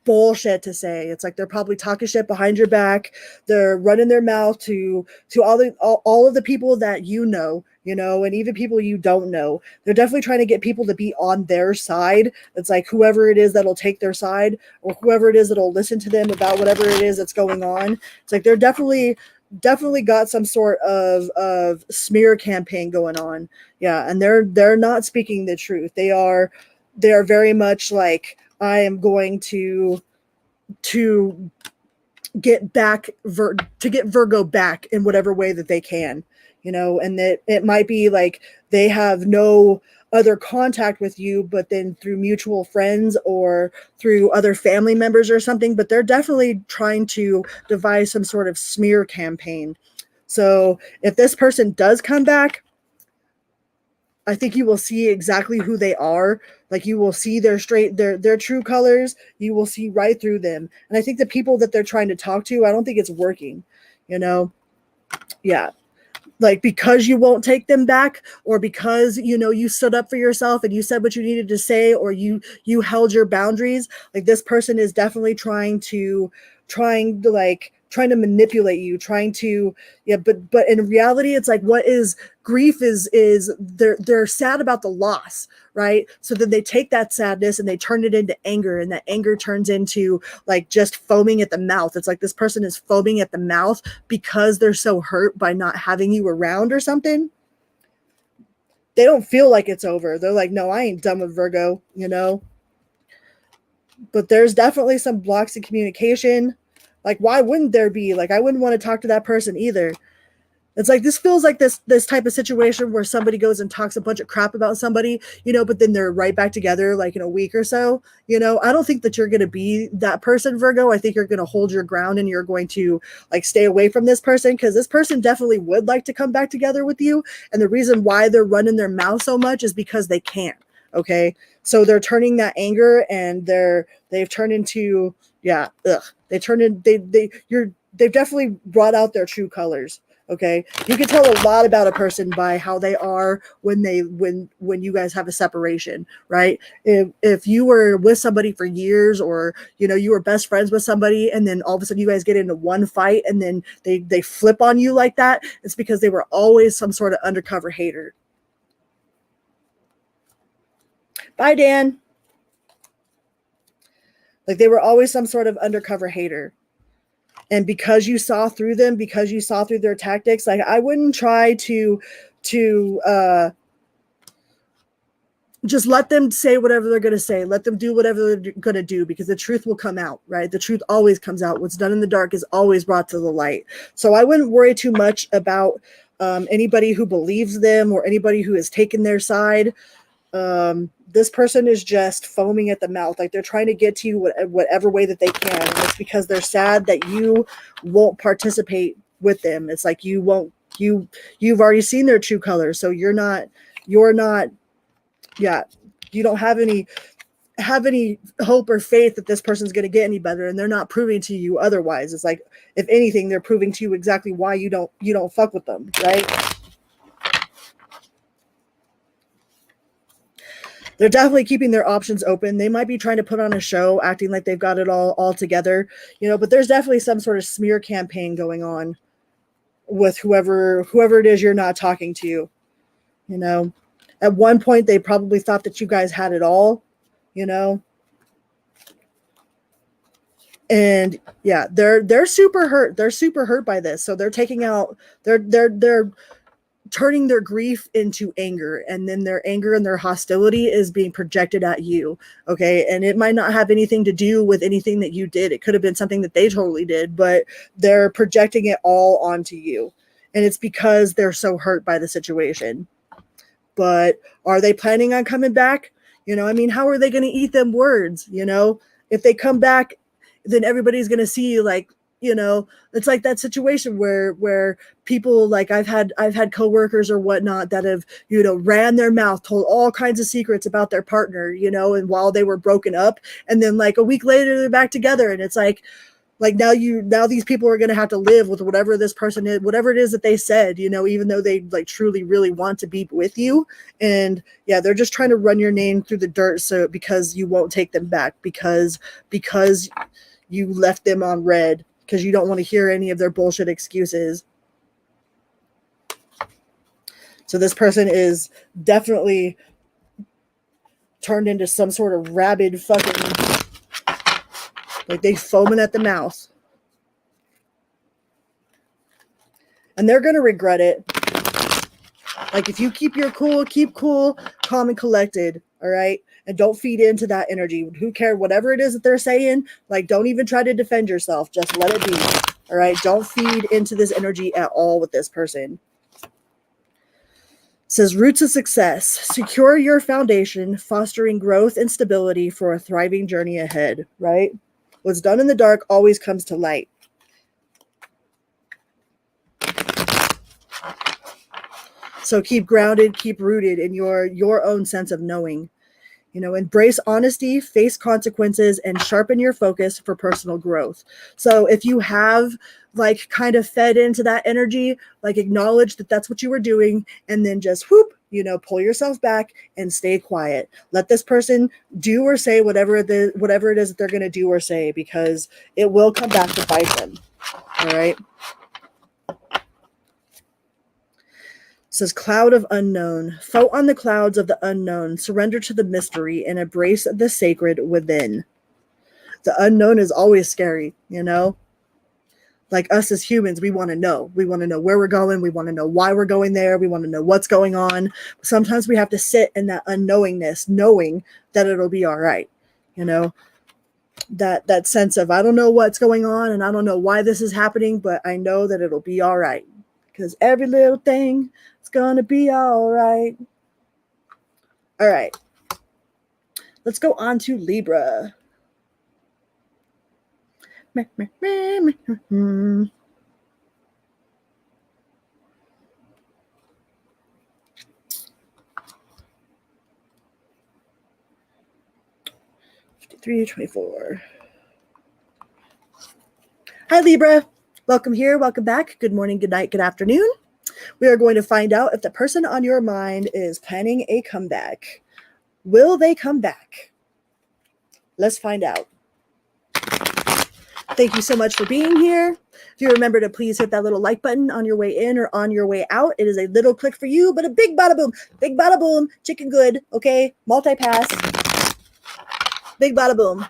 bullshit to say. It's like they're probably talking shit behind your back. They're running their mouth to all of the people that you know, and even people you don't know. They're definitely trying to get people to be on their side. It's like whoever it is that'll take their side, or whoever it is that'll listen to them about whatever it is that's going on. It's like they're definitely got some sort of smear campaign going on. Yeah, and they're not speaking the truth. They are very much like, I am going to get Virgo back in whatever way that they can, and that it might be like they have no other contact with you, but then through mutual friends or through other family members or something, but they're definitely trying to devise some sort of smear campaign. So if this person does come back, I think you will see exactly who they are. Like you will see their true colors. You will see right through them. And I think the people that they're trying to talk to, I don't think it's working, Yeah. Like because you won't take them back, or because, you stood up for yourself and you said what you needed to say, or you held your boundaries. Like this person is definitely trying to manipulate you, but in reality, it's like, what is grief is they're sad about the loss, right? So then they take that sadness and they turn it into anger, and that anger turns into like just foaming at the mouth. It's like this person is foaming at the mouth because they're so hurt by not having you around or something. They don't feel like it's over. They're like, no, I ain't done with Virgo, but there's definitely some blocks in communication. Like, why wouldn't there be? Like, I wouldn't want to talk to that person either. It's like, this feels like this type of situation where somebody goes and talks a bunch of crap about somebody, but then they're right back together like in a week or so. I don't think that you're going to be that person, Virgo. I think you're going to hold your ground and you're going to like stay away from this person, because this person definitely would like to come back together with you. And the reason why they're running their mouth so much is because they can't. Okay. So they're turning that anger, and they've turned into, they've definitely brought out their true colors. Okay. You can tell a lot about a person by how they are when you guys have a separation, right? If you were with somebody for years, or, you were best friends with somebody, and then all of a sudden you guys get into one fight and then they flip on you like that, it's because they were always some sort of undercover hater. Bye, Dan. Like they were always some sort of undercover hater. And because you saw through them, because you saw through their tactics, like I wouldn't try to just let them say whatever they're going to say. Let them do whatever they're going to do, because the truth will come out, right? The truth always comes out. What's done in the dark is always brought to the light. So I wouldn't worry too much about anybody who believes them or anybody who has taken their side. This person is just foaming at the mouth. Like they're trying to get to you whatever way that they can. And it's because they're sad that you won't participate with them. It's like you've already seen their true colors, so you're not yeah, you don't have any hope or faith that this person's going to get any better, and they're not proving to you otherwise. It's like, if anything, they're proving to you exactly why you don't fuck with them, right? They're definitely keeping their options open. They might be trying to put on a show, acting like they've got it all together, but there's definitely some sort of smear campaign going on with whoever it is you're not talking to. At one point they probably thought that you guys had it all, and yeah, they're super hurt. They're super hurt by this, so they're taking out they're turning their grief into anger, and then their anger and their hostility is being projected at you. Okay. And it might not have anything to do with anything that you did. It could have been something that they totally did, but they're projecting it all onto you. And it's because they're so hurt by the situation. But are they planning on coming back? How are they going to eat them words? If they come back, then everybody's going to see, like, it's like that situation where people, like, I've had coworkers or whatnot that have, ran their mouth, told all kinds of secrets about their partner, and while they were broken up, and then like a week later they're back together, and it's like now these people are going to have to live with whatever this person is, whatever it is that they said, even though they like truly really want to be with you. And yeah, they're just trying to run your name through the dirt, so because you won't take them back, because you left them on red, because you don't want to hear any of their bullshit excuses. So this person is definitely turned into some sort of rabid fucking, like, they foaming at the mouth. And they're going to regret it. Like, if you keep cool, calm and collected, all right? And don't feed into that energy. Who cares? Whatever it is that they're saying, like, don't even try to defend yourself. Just let it be. All right? Don't feed into this energy at all with this person. It says, roots of success. Secure your foundation, fostering growth and stability for a thriving journey ahead, right? What's done in the dark always comes to light. So keep grounded, keep rooted in your own sense of knowing. Embrace honesty, face consequences, and sharpen your focus for personal growth. So if you have, like, kind of fed into that energy, like, acknowledge that that's what you were doing, and then just pull yourself back and stay quiet. Let this person do or say whatever it is that they're going to do or say, because it will come back to bite them. All right. Says, cloud of unknown. Float on the clouds of the unknown. Surrender to the mystery and embrace the sacred within. The unknown is always scary, Like, us as humans, we want to know. We want to know where we're going. We want to know why we're going there. We want to know what's going on. Sometimes we have to sit in that unknowingness, knowing that it'll be all right. That sense of, I don't know what's going on and I don't know why this is happening, but I know that it'll be all right. Because every little thing is going to be all right. All right. Let's go on to Libra. $53.24. Hi, Libra. Welcome here. Welcome back. Good morning, good night, good afternoon. We are going to find out if the person on your mind is planning a comeback. Will they come back? Let's find out. Thank you so much for being here. If you remember to please hit that little like button on your way in or on your way out. It is a little click for you, but a big bada boom. Big bada boom. Chicken good. Okay. Multi-pass. Big bada boom.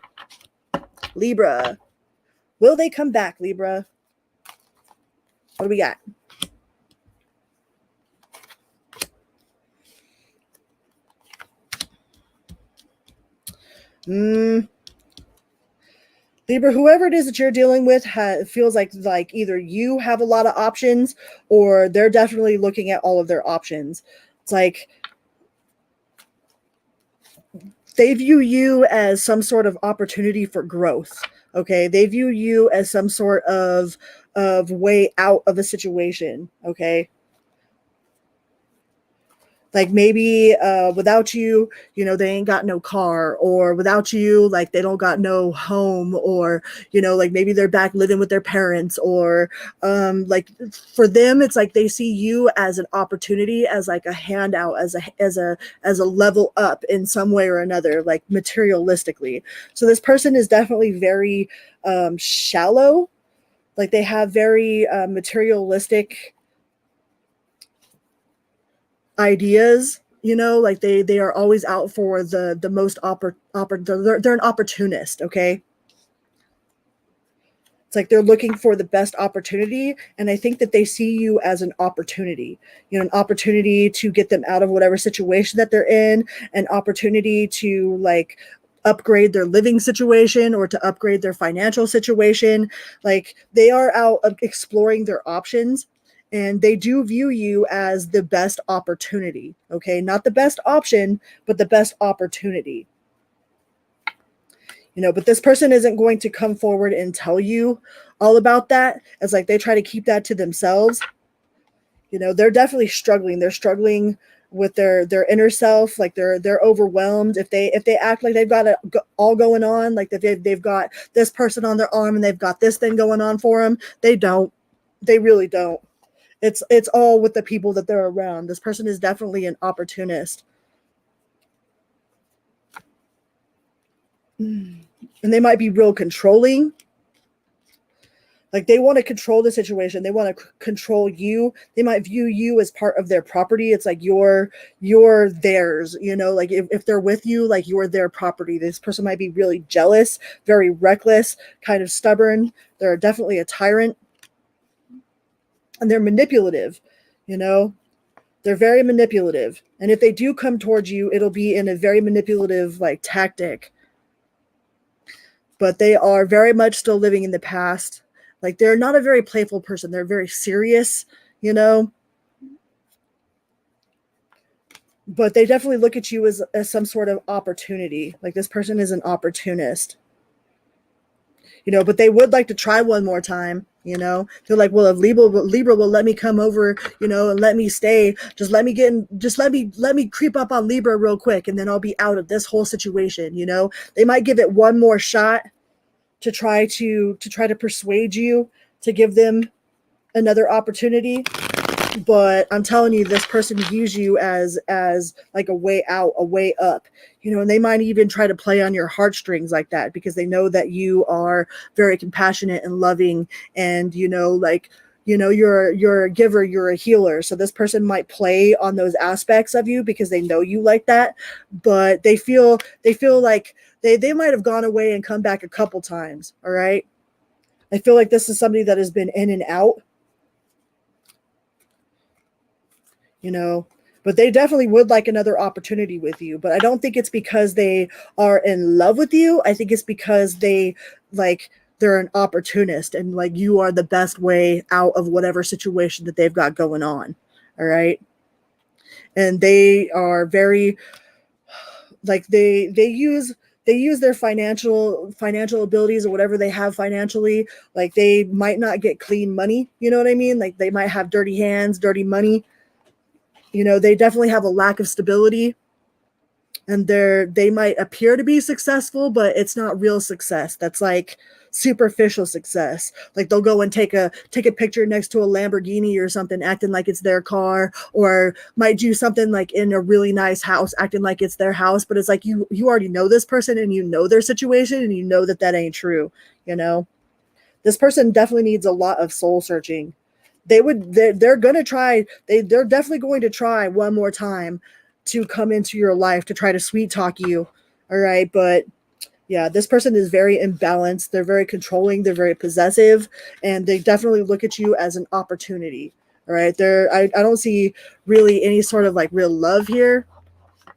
Libra. Will they come back, Libra? What do we got? Libra, whoever it is that you're dealing with feels like either you have a lot of options or they're definitely looking at all of their options. It's like they view you as some sort of opportunity for growth. Okay. They view you as some sort of way out of a situation, okay? Like maybe without you, they ain't got no car, or without you, like they don't got no home, or, like maybe they're back living with their parents, or like for them, it's like they see you as an opportunity, as like a handout, as a level up in some way or another, like materialistically. So this person is definitely very shallow. Like they have very materialistic ideas, like they are always out for the most they're an opportunist, okay? It's like they're looking for the best opportunity, and I think that they see you as an opportunity, an opportunity to get them out of whatever situation that they're in, an opportunity to like upgrade their living situation or to upgrade their financial situation. Like they are out exploring their options, and they do view you as the best opportunity, okay? Not the best option, but the best opportunity. But this person isn't going to come forward and tell you all about that. It's like they try to keep that to themselves. They're definitely struggling. They're struggling with their inner self. Like they're overwhelmed. If they act like they've got it all going on, like that they've got this person on their arm and they've got this thing going on for them, they don't. They really don't. It's all with the people that they're around. This person is definitely an opportunist. And they might be real controlling. Like they want to control the situation. They want to control you. They might view you as part of their property. It's like you're theirs, like if they're with you, like you're their property. This person might be really jealous, very reckless, kind of stubborn. They're definitely a tyrant. And they're manipulative, They're very manipulative. And if they do come towards you, it'll be in a very manipulative like tactic. But they are very much still living in the past. Like they're not a very playful person. They're very serious, But they definitely look at you as some sort of opportunity. Like this person is an opportunist. But they would like to try one more time. They're like, well, if Libra will let me come over, and let me stay, let me creep up on Libra real quick, and then I'll be out of this whole situation. They might give it one more shot to try to persuade you to give them another opportunity. But I'm telling you, this person views you as like a way out, a way up, and they might even try to play on your heartstrings like that, because they know that you are very compassionate and loving, and you're a giver, you're a healer. So this person might play on those aspects of you because they know you like that, but they feel like they might have gone away and come back a couple times. All right. I feel like this is somebody that has been in and out. But they definitely would like another opportunity with you. But I don't think it's because they are in love with you. I think it's because they're an opportunist, and like you are the best way out of whatever situation that they've got going on. All right. And they are very like they use their financial abilities or whatever they have financially. Like they might not get clean money. You know what I mean? Like they might have dirty hands, dirty money. They definitely have a lack of stability, and they might appear to be successful, but it's not real success. That's like superficial success. Like they'll go and take a picture next to a Lamborghini or something, acting like it's their car, or might do something like in a really nice house, acting like it's their house. But it's like you already know this person, and you know their situation, and you know that ain't true. This person definitely needs a lot of soul searching. They're going to try. They're definitely going to try one more time to come into your life to try to sweet talk you. All right. But yeah, this person is very imbalanced. They're very controlling. They're very possessive, and they definitely look at you as an opportunity. All right. I don't see really any sort of like real love here.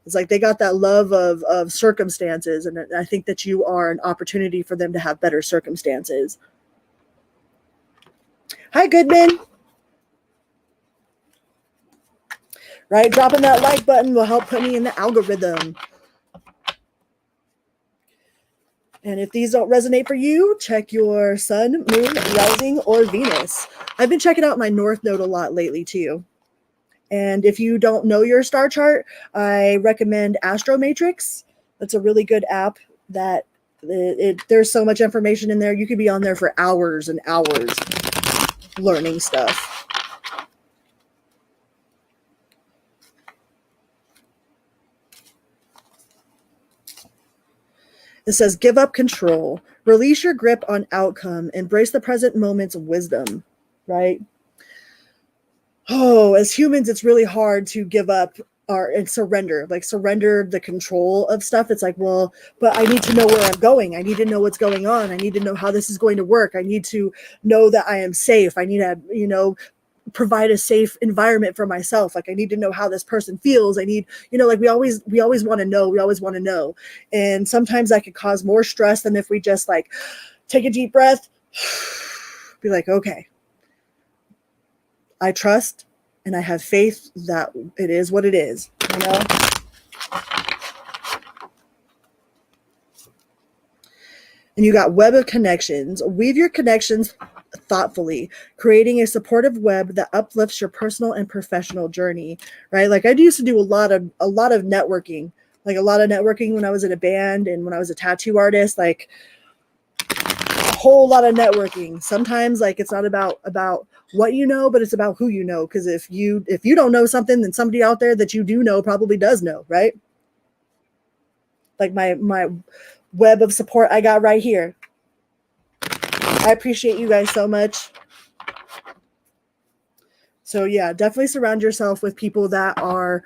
It's like they got that love of circumstances. And I think that you are an opportunity for them to have better circumstances. Hi, Goodman. Right? Dropping that like button will help put me in the algorithm. And if these don't resonate for you, check your sun, moon, rising, or Venus. I've been checking out my North Node a lot lately too. And if you don't know your star chart, I recommend Astro Matrix. That's a really good app that there's so much information in there. You could be on there for hours and hours learning stuff. It says, give up control, release your grip on outcome, embrace the present moment's wisdom, right? Oh, as humans, it's really hard to give up and surrender the control of stuff. It's like, well, but I need to know where I'm going. I need to know what's going on. I need to know how this is going to work. I need to know that I am safe. I need to, provide a safe environment for myself. Like I need to know how this person feels. I need, like we always want to know. We always want to know. And sometimes that could cause more stress than if we just like take a deep breath, be like, okay, I trust and I have faith that it is what it is, And you got web of connections. Weave your connections thoughtfully, creating a supportive web that uplifts your personal and professional journey, right? Like I used to do a lot of networking, when I was in a band and when I was a tattoo artist, like a whole lot of networking. Sometimes like it's not about what you know, but it's about who you know. Because if you don't know something, then somebody out there that you do know probably does know, right? Like my web of support I got right here. I appreciate you guys so much. So yeah, definitely surround yourself with people that are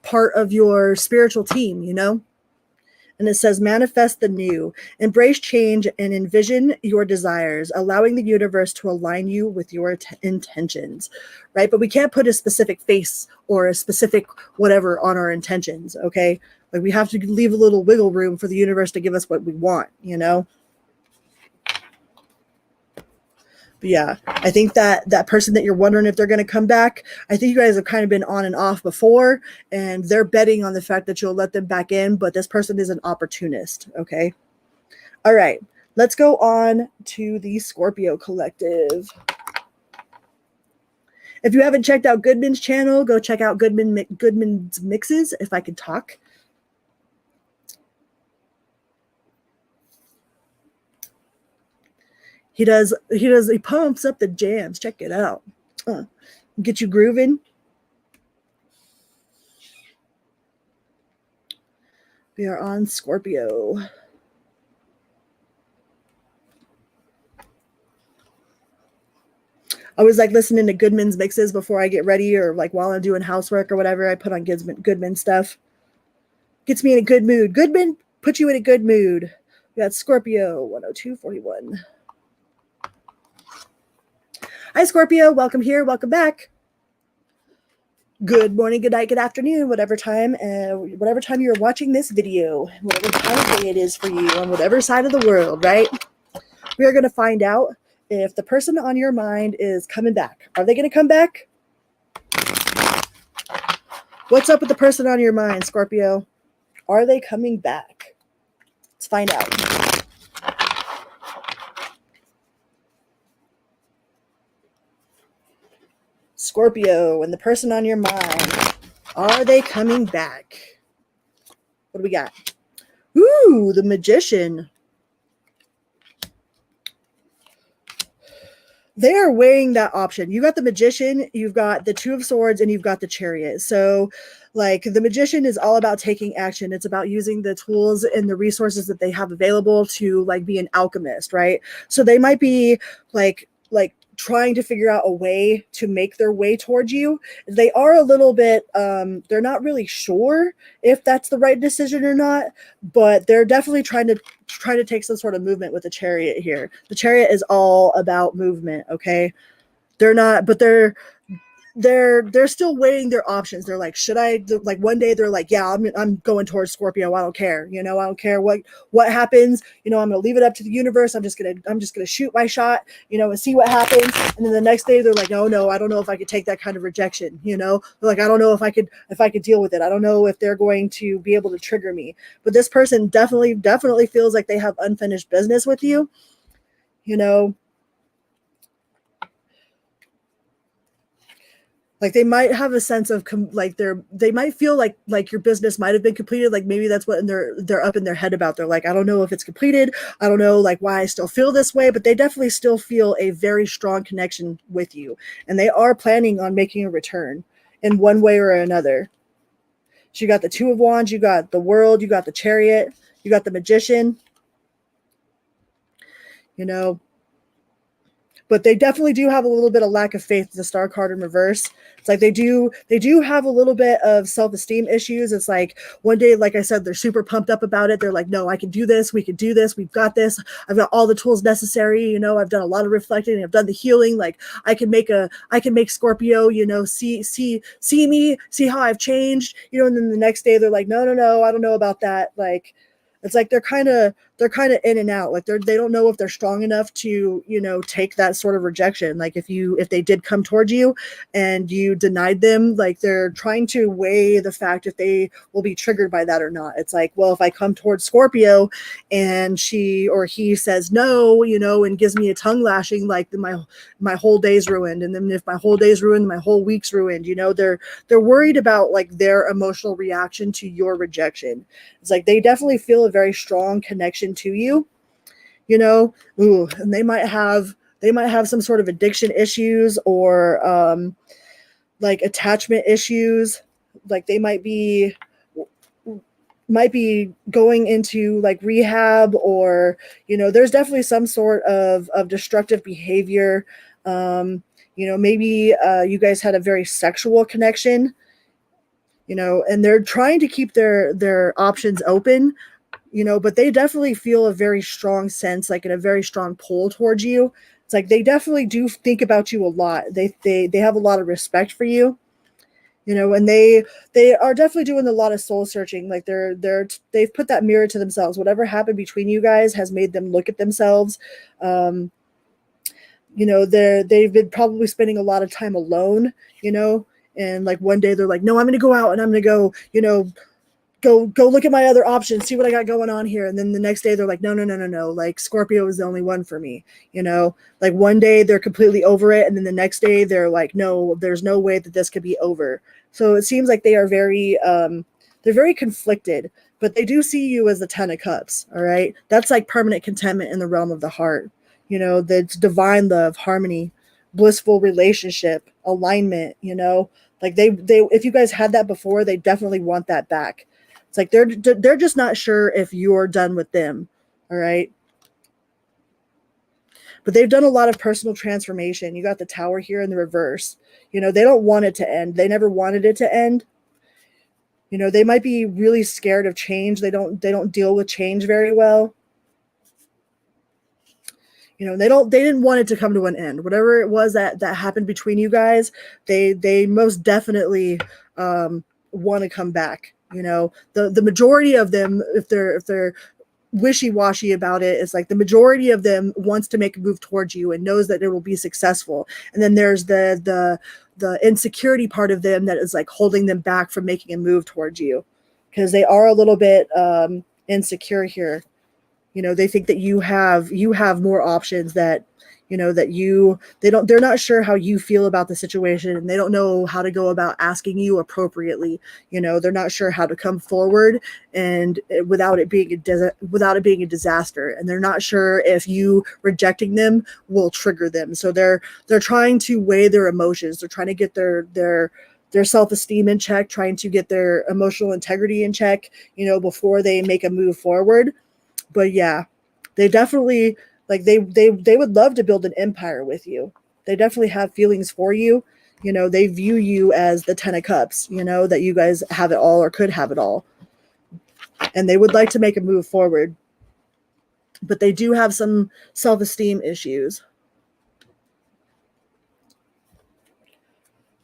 part of your spiritual team, And it says, manifest the new, embrace change and envision your desires, allowing the universe to align you with your intentions, right? But we can't put a specific face or a specific whatever on our intentions, okay? Like we have to leave a little wiggle room for the universe to give us what we want, But yeah, I think that person that you're wondering if they're going to come back, I think you guys have kind of been on and off before, and they're betting on the fact that you'll let them back in, but this person is an opportunist, okay? All right, let's go on to the Scorpio collective. If you haven't checked out Goodman's channel, go check out Goodman's Mixes, if I could talk. He pumps up the jams. Check it out. Get you grooving. We are on Scorpio. I was like listening to Goodman's mixes before I get ready, or like while I'm doing housework or whatever. I put on Goodman stuff. Gets me in a good mood. Goodman puts you in a good mood. We got Scorpio 10241. Hi, Scorpio. Welcome here. Welcome back. Good morning, good night, good afternoon, whatever time you're watching this video, whatever time of day it is for you on whatever side of the world, right? We are going to find out if the person on your mind is coming back. Are they going to come back? What's up with the person on your mind, Scorpio? Are they coming back? Let's find out. Scorpio and the person on your mind, are they coming back? What do we got? Ooh, the Magician. They're weighing that option. You got the Magician, you've got the Two of Swords, and you've got the Chariot. So like the Magician is all about taking action. It's about using the tools and the resources that they have available to like be an alchemist, right? So they might be like trying to figure out a way to make their way towards you. They are a little bit, they're not really sure if that's the right decision or not, but they're definitely trying to take some sort of movement with the Chariot here. The Chariot is all about movement, okay? They're not, but they're still weighing their options. They're like, should I, like, one day they're like, yeah, I'm going towards Scorpio. I don't care. I don't care what happens. I'm going to leave it up to the universe. I'm just going to shoot my shot, and see what happens. And then the next day they're like, no, I don't know if I could take that kind of rejection. They're like, I don't know if I could deal with it. I don't know if they're going to be able to trigger me. But this person definitely feels like they have unfinished business with you. Like they might have a sense of they might feel like your business might have been completed. Like maybe that's what they're up in their head about. They're like, I don't know if it's completed. I don't know like why I still feel this way, but they definitely still feel a very strong connection with you. And they are planning on making a return in one way or another. So you got the Two of Wands, you got the World, you got the Chariot, you got the Magician, but they definitely do have a little bit of lack of faith. The Star card in reverse. It's like they do have a little bit of self-esteem issues. It's like one day, like I said, they're super pumped up about it. They're like, no, I can do this. We can do this. We've got this. I've got all the tools necessary. I've done a lot of reflecting. I've done the healing. Like I can make Scorpio, see me, see how I've changed, and then the next day they're like, no, I don't know about that. Like, it's like they're kind of in and out. Like they don't know if they're strong enough to, take that sort of rejection. Like if they did come towards you and you denied them, like they're trying to weigh the fact if they will be triggered by that or not. It's like, well, if I come towards Scorpio and she or he says no, and gives me a tongue lashing, like my whole day's ruined. And then if my whole day's ruined, my whole week's ruined. They're worried about like their emotional reaction to your rejection. It's like they definitely feel a very strong connection to you, and they might have some sort of addiction issues or like attachment issues. Like they might be going into like rehab, or there's definitely some sort of destructive behavior. Maybe you guys had a very sexual connection, and they're trying to keep their options open, but they definitely feel a very strong sense, like in a very strong pull towards you. It's like they definitely do think about you a lot. They have a lot of respect for you, and they are definitely doing a lot of soul searching. Like they've put that mirror to themselves. Whatever happened between you guys has made them look at themselves. They've been probably spending a lot of time alone, and like one day they're like, no, I'm going to go out and I'm going to go, go look at my other options, see what I got going on here. And then the next day they're like, no, like Scorpio is the only one for me. Like one day they're completely over it. And then the next day they're like, no, there's no way that this could be over. So it seems like they are they're very conflicted, but they do see you as the 10 of Cups. All right. That's like permanent contentment in the realm of the heart. That's divine love, harmony, blissful relationship, alignment, like they if you guys had that before, they definitely want that back. It's like they're just not sure if you're done with them. All right. But they've done a lot of personal transformation. You got the Tower here in the reverse. They don't want it to end. They never wanted it to end. They might be really scared of change. They don't deal with change very well. They didn't want it to come to an end. Whatever it was that happened between you guys, they most definitely want to come back. The majority of them, if they're wishy-washy about it, it's like the majority of them wants to make a move towards you and knows that it will be successful. And then there's the insecurity part of them that is like holding them back from making a move towards you, because they are a little bit insecure here. They think that you have more options, that they're not sure how you feel about the situation, and they don't know how to go about asking you appropriately. They're not sure how to come forward and without it being a disaster, and they're not sure if you rejecting them will trigger them. So they're trying to weigh their emotions. They're trying to get their self-esteem in check, trying to get their emotional integrity in check, before they make a move forward. But yeah, they definitely, like they would love to build an empire with you. They definitely have feelings for you. They view you as the 10 of Cups, that you guys have it all or could have it all. And they would like to make a move forward. But they do have some self-esteem issues.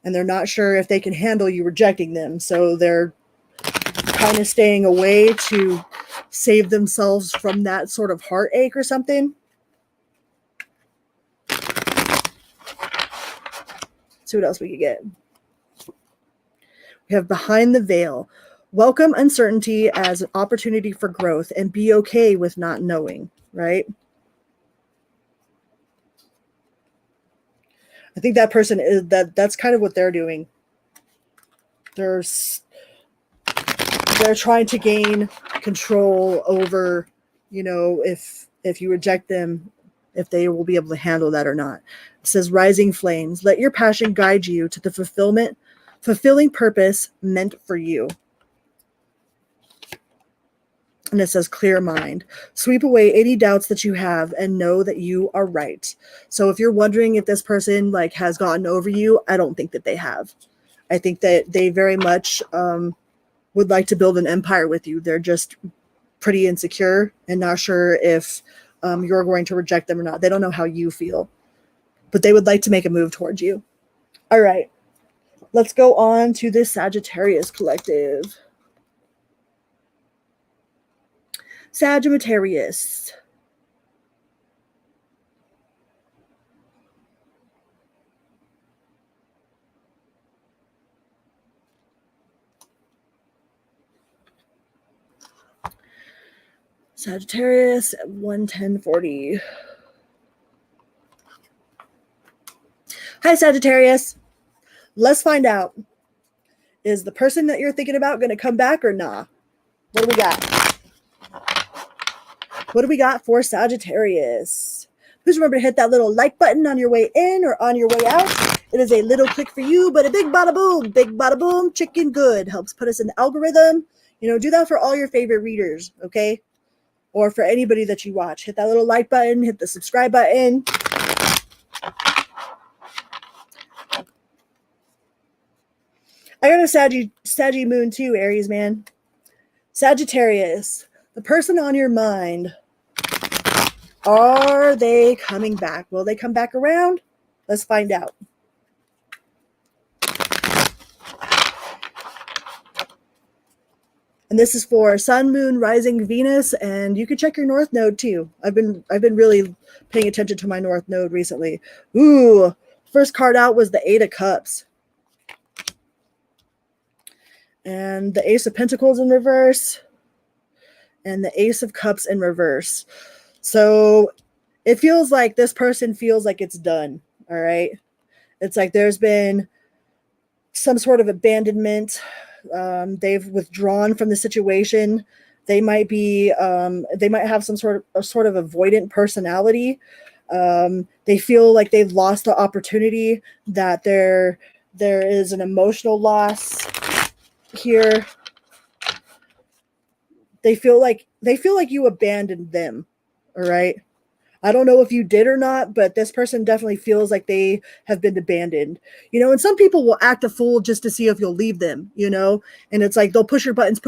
and they're not sure if they can handle you rejecting them. So they're kind of staying away to save themselves from that sort of heartache or something. Let's see what else we could get. We have behind the veil. Welcome uncertainty as an opportunity for growth and be okay with not knowing, right? I think that person is that's kind of what they're doing. They're trying to gain control over, if you reject them, if they will be able to handle that or not. It says rising flames. Let your passion guide you to the fulfilling purpose meant for you. And it says clear mind. Sweep away any doubts that you have and know that you are right. So if you're wondering if this person has gotten over you, I don't think that they have. I think that they very much would like to build an empire with you. They're just pretty insecure and not sure if you're going to reject them or not. They don't know how you feel, but they would like to make a move towards you. All right, let's go on to this Sagittarius collective. Sagittarius. Sagittarius 11040. Hi, Sagittarius. Let's find out. Is the person that you're thinking about going to come back or nah? What do we got? What do we got for Sagittarius? Please remember to hit that little like button on your way in or on your way out. It is a little click for you, but a big bada boom, chicken good. Helps put us in the algorithm. Do that for all your favorite readers, okay? Or for anybody that you watch. Hit that little like button, hit the subscribe button. I got a Saggy moon too, Aries, man. Sagittarius, the person on your mind, are they coming back? Will they come back around? Let's find out. And this is for Sun, Moon, Rising, Venus, and you can check your North Node too. I've been really paying attention to my North Node recently. Ooh, first card out was the Eight of Cups. And the Ace of Pentacles in reverse. And the Ace of Cups in reverse. So it feels like this person feels like it's done. All right. It's like there's been some sort of abandonment. They've withdrawn from the situation. They might have some sort of avoidant personality. They feel like they've lost the opportunity, that there is an emotional loss here. They feel like you abandoned them. All right. I don't know if you did or not, but this person definitely feels like they have been abandoned, and some people will act a fool just to see if you'll leave them, and it's like, they'll push your buttons.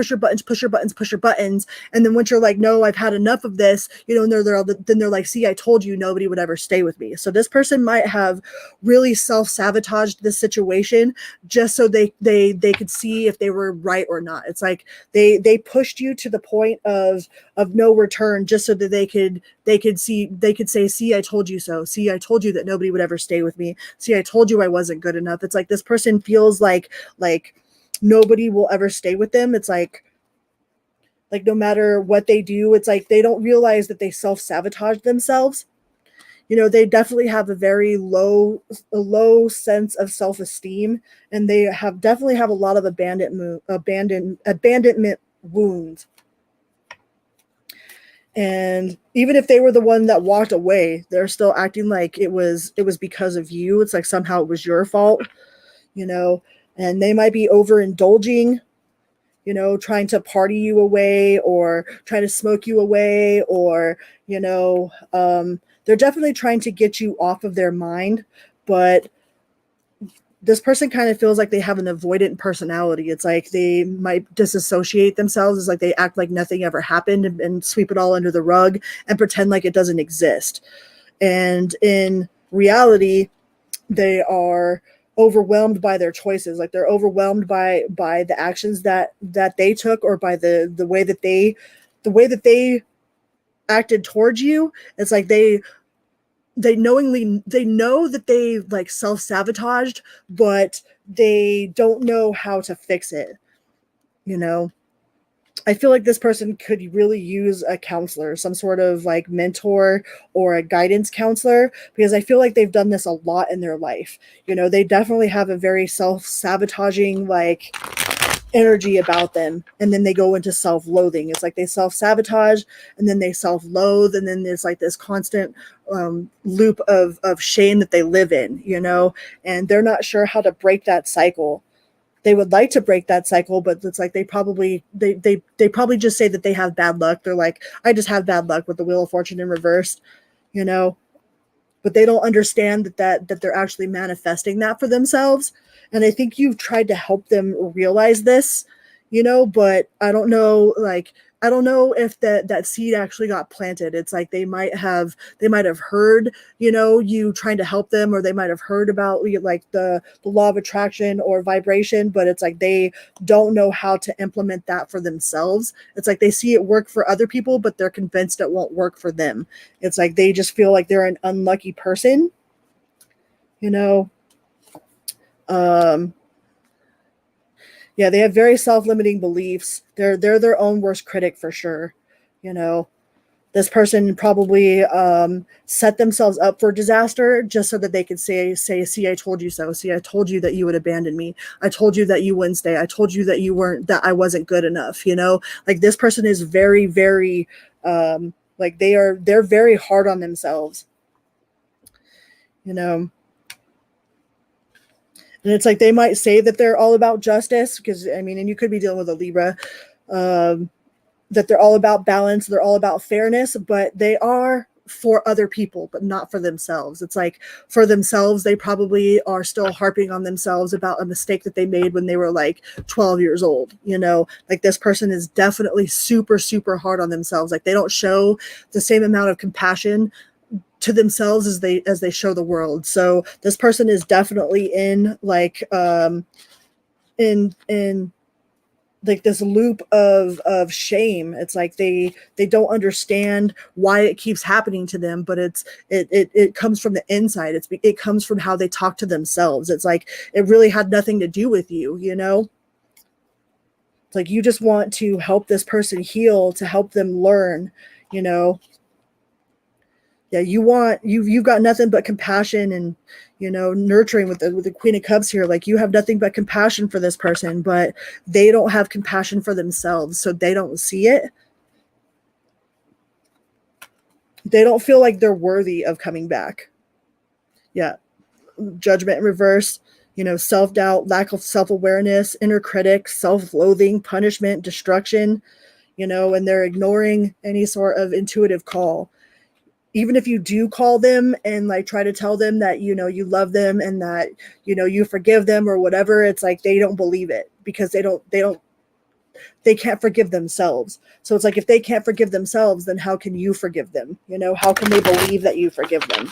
And then once you're like, no, I've had enough of this, and they're like, see, I told you nobody would ever stay with me. So this person might have really self-sabotaged this situation just so they could see if they were right or not. It's like they pushed you to the point of no return just so that they could say, see, I told you so. See, I told you that nobody would ever stay with me. See, I told you I wasn't good enough. It's like this person feels like nobody will ever stay with them. It's like no matter what they do, it's like they don't realize that they self-sabotage themselves. They definitely have a very low sense of self-esteem, and they definitely have a lot of abandonment wounds. And even if they were the one that walked away, they're still acting like it was because of you. It's like somehow it was your fault, and they might be overindulging, trying to party you away or trying to smoke you away, or, they're definitely trying to get you off of their mind. But this person kind of feels like they have an avoidant personality. It's like they might disassociate themselves. It's like they act like nothing ever happened and sweep it all under the rug and pretend like it doesn't exist. And in reality, they are overwhelmed by their choices. Like they're overwhelmed by the actions that they took, or by the way that they acted towards you. It's like they know that they like self-sabotaged, but they don't know how to fix it. I feel like this person could really use a counselor, some sort of like mentor or a guidance counselor, because I feel like they've done this a lot in their life. They definitely have a very self-sabotaging like energy about them, and then they go into self-loathing. It's like they self-sabotage, and then they self-loathe, and then there's like this constant loop of shame that they live in, and they're not sure how to break that cycle. They would like to break that cycle, but it's like they probably just say that they have bad luck. They're like, I just have bad luck with the Wheel of Fortune in reverse, but they don't understand that they're actually manifesting that for themselves. And I think you've tried to help them realize this, but I don't know, if that seed actually got planted. It's like they might have heard, you trying to help them, or they might have heard about like the law of attraction or vibration, but it's like they don't know how to implement that for themselves. It's like they see it work for other people, but they're convinced it won't work for them. It's like they just feel like they're an unlucky person, yeah, they have very self-limiting beliefs. They're their own worst critic for sure. This person probably set themselves up for disaster just so that they could say, see, I told you so. See, I told you that you would abandon me. I told you that you wouldn't stay. I told you that I wasn't good enough. Like this person is very, very like they're very hard on themselves. And it's like they might say that they're all about justice, because I mean, and you could be dealing with a Libra, that they're all about balance, they're all about fairness, but they are for other people, but not for themselves. It's like for themselves, they probably are still harping on themselves about a mistake that they made when they were like 12 years old. Like this person is definitely super, super hard on themselves. Like they don't show the same amount of compassion to themselves as they show the world. So this person is definitely in like in like this loop of shame. It's like they don't understand why it keeps happening to them, but it comes from the inside. It comes from how they talk to themselves. It's like it really had nothing to do with you. It's like you just want to help this person heal, to help them learn. Yeah, you've got nothing but compassion and nurturing with the Queen of Cups here. Like you have nothing but compassion for this person, but they don't have compassion for themselves, so they don't see it. They don't feel like they're worthy of coming back. Yeah, Judgment in reverse. Self-doubt, lack of self-awareness, inner critic, self-loathing, punishment, destruction. And they're ignoring any sort of intuitive call. Even if you do call them and like try to tell them that, you love them and that, you forgive them or whatever, it's like they don't believe it, because they can't forgive themselves. So it's like, if they can't forgive themselves, then how can you forgive them? How can they believe that you forgive them?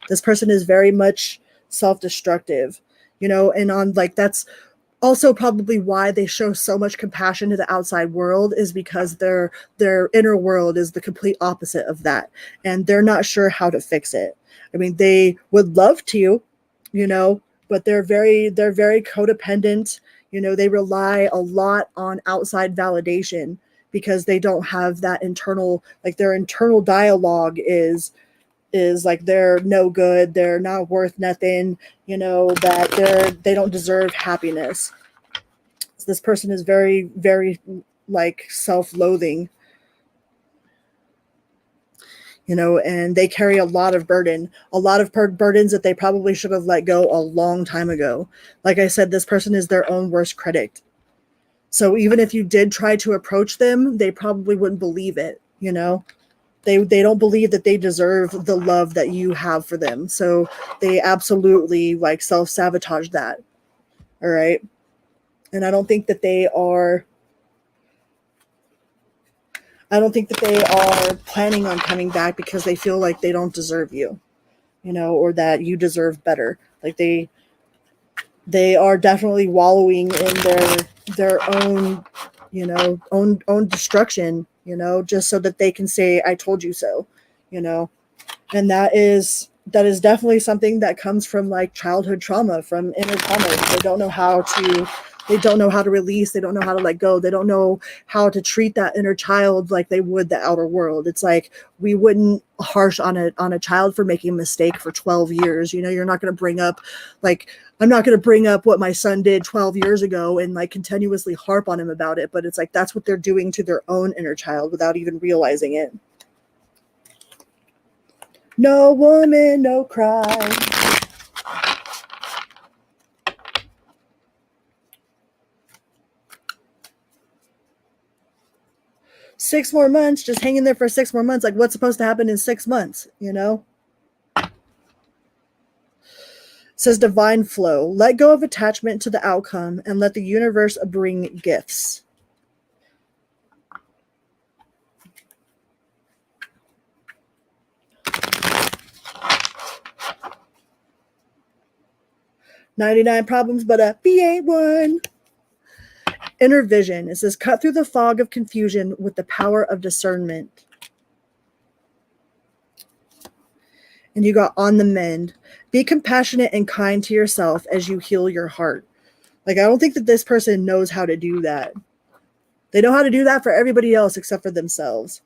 This person is very much self-destructive, and on like, that's also probably why they show so much compassion to the outside world, is because their inner world is the complete opposite of that, and they're not sure how to fix it. I mean, they would love to, but they're very codependent. They rely a lot on outside validation, because they don't have that internal, like their internal dialogue is like they're no good, they're not worth nothing, that they don't deserve happiness. So this person is very, very like self-loathing, and they carry a lot of burdens that they probably should have let go a long time ago. Like I said, this person is their own worst critic. So even if you did try to approach them, they probably wouldn't believe it. They don't believe that they deserve the love that you have for them. So they absolutely like self-sabotage that. All right. And I don't think that they are planning on coming back, because they feel like they don't deserve you, or that you deserve better. Like they They are definitely wallowing in their own, own destruction, just so that they can say, I told you so, you know. And that is definitely something that comes from like childhood trauma, from inner trauma. They don't know how to release, they don't know how to let go, they don't know how to treat that inner child like they would the outer world. It's like we wouldn't harsh on a child for making a mistake for 12 years. You're not going to bring up, like, I'm not going to bring up what my son did 12 years ago and like continuously harp on him about it, but it's like that's what they're doing to their own inner child without even realizing it. No woman, no cry. 6 more months, just hanging there for 6 more months. Like, what's supposed to happen in 6 months, It says divine flow. Let go of attachment to the outcome and let the universe bring gifts. "99 problems, but a B ain't one." Inner vision. It says cut through the fog of confusion with the power of discernment. And you got on the mend. Be compassionate and kind to yourself as you heal your heart. Like, I don't think that this person knows how to do that. They know how to do that for everybody else except for themselves.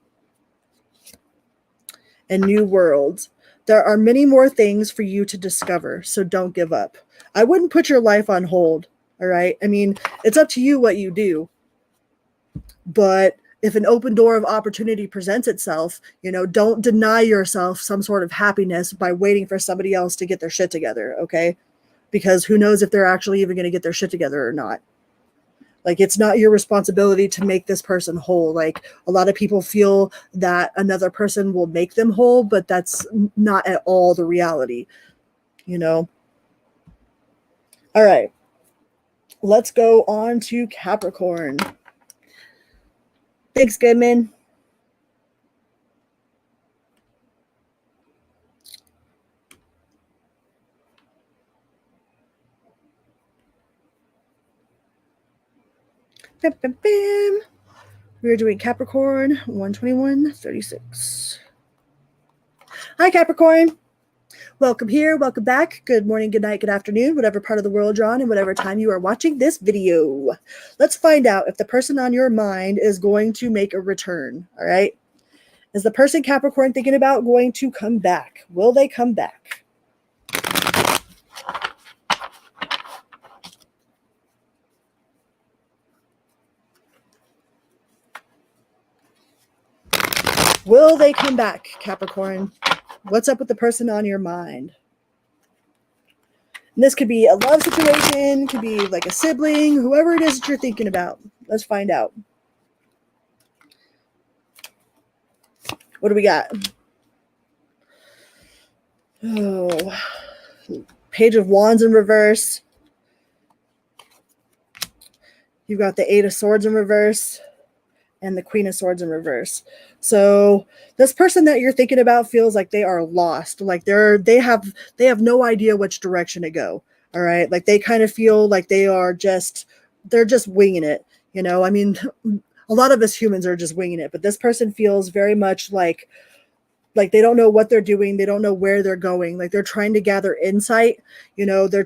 And new worlds. There are many more things for you to discover, so don't give up. I wouldn't put your life on hold, all right? I mean, it's up to you what you do. But if an open door of opportunity presents itself, don't deny yourself some sort of happiness by waiting for somebody else to get their shit together, okay? Because who knows if they're actually even going to get their shit together or not. Like, it's not your responsibility to make this person whole. Like, a lot of people feel that another person will make them whole, but that's not at all the reality, All right. Let's go on to Capricorn. Thanks, Goodman. Bam, bam, bam. We're doing Capricorn 121:36. Hi, Capricorn. Welcome here. Welcome back. Good morning, good night, good afternoon, whatever part of the world you're on and whatever time you are watching this video. Let's find out if the person on your mind is going to make a return. All right. Is the person Capricorn thinking about going to come back? Will they come back? Will they come back, Capricorn? What's up with the person on your mind? And this could be a love situation, could be like a sibling, whoever it is that you're thinking about. Let's find out. What do we got? Oh, Page of Wands in reverse. You've got the Eight of Swords in reverse and the Queen of Swords in reverse. So this person that you're thinking about feels like they are lost. Like they have no idea which direction to go. All right. Like they kind of feel like they're just winging it. I mean, a lot of us humans are just winging it, but this person feels very much like they don't know what they're doing. They don't know where they're going. Like they're trying to gather insight. They're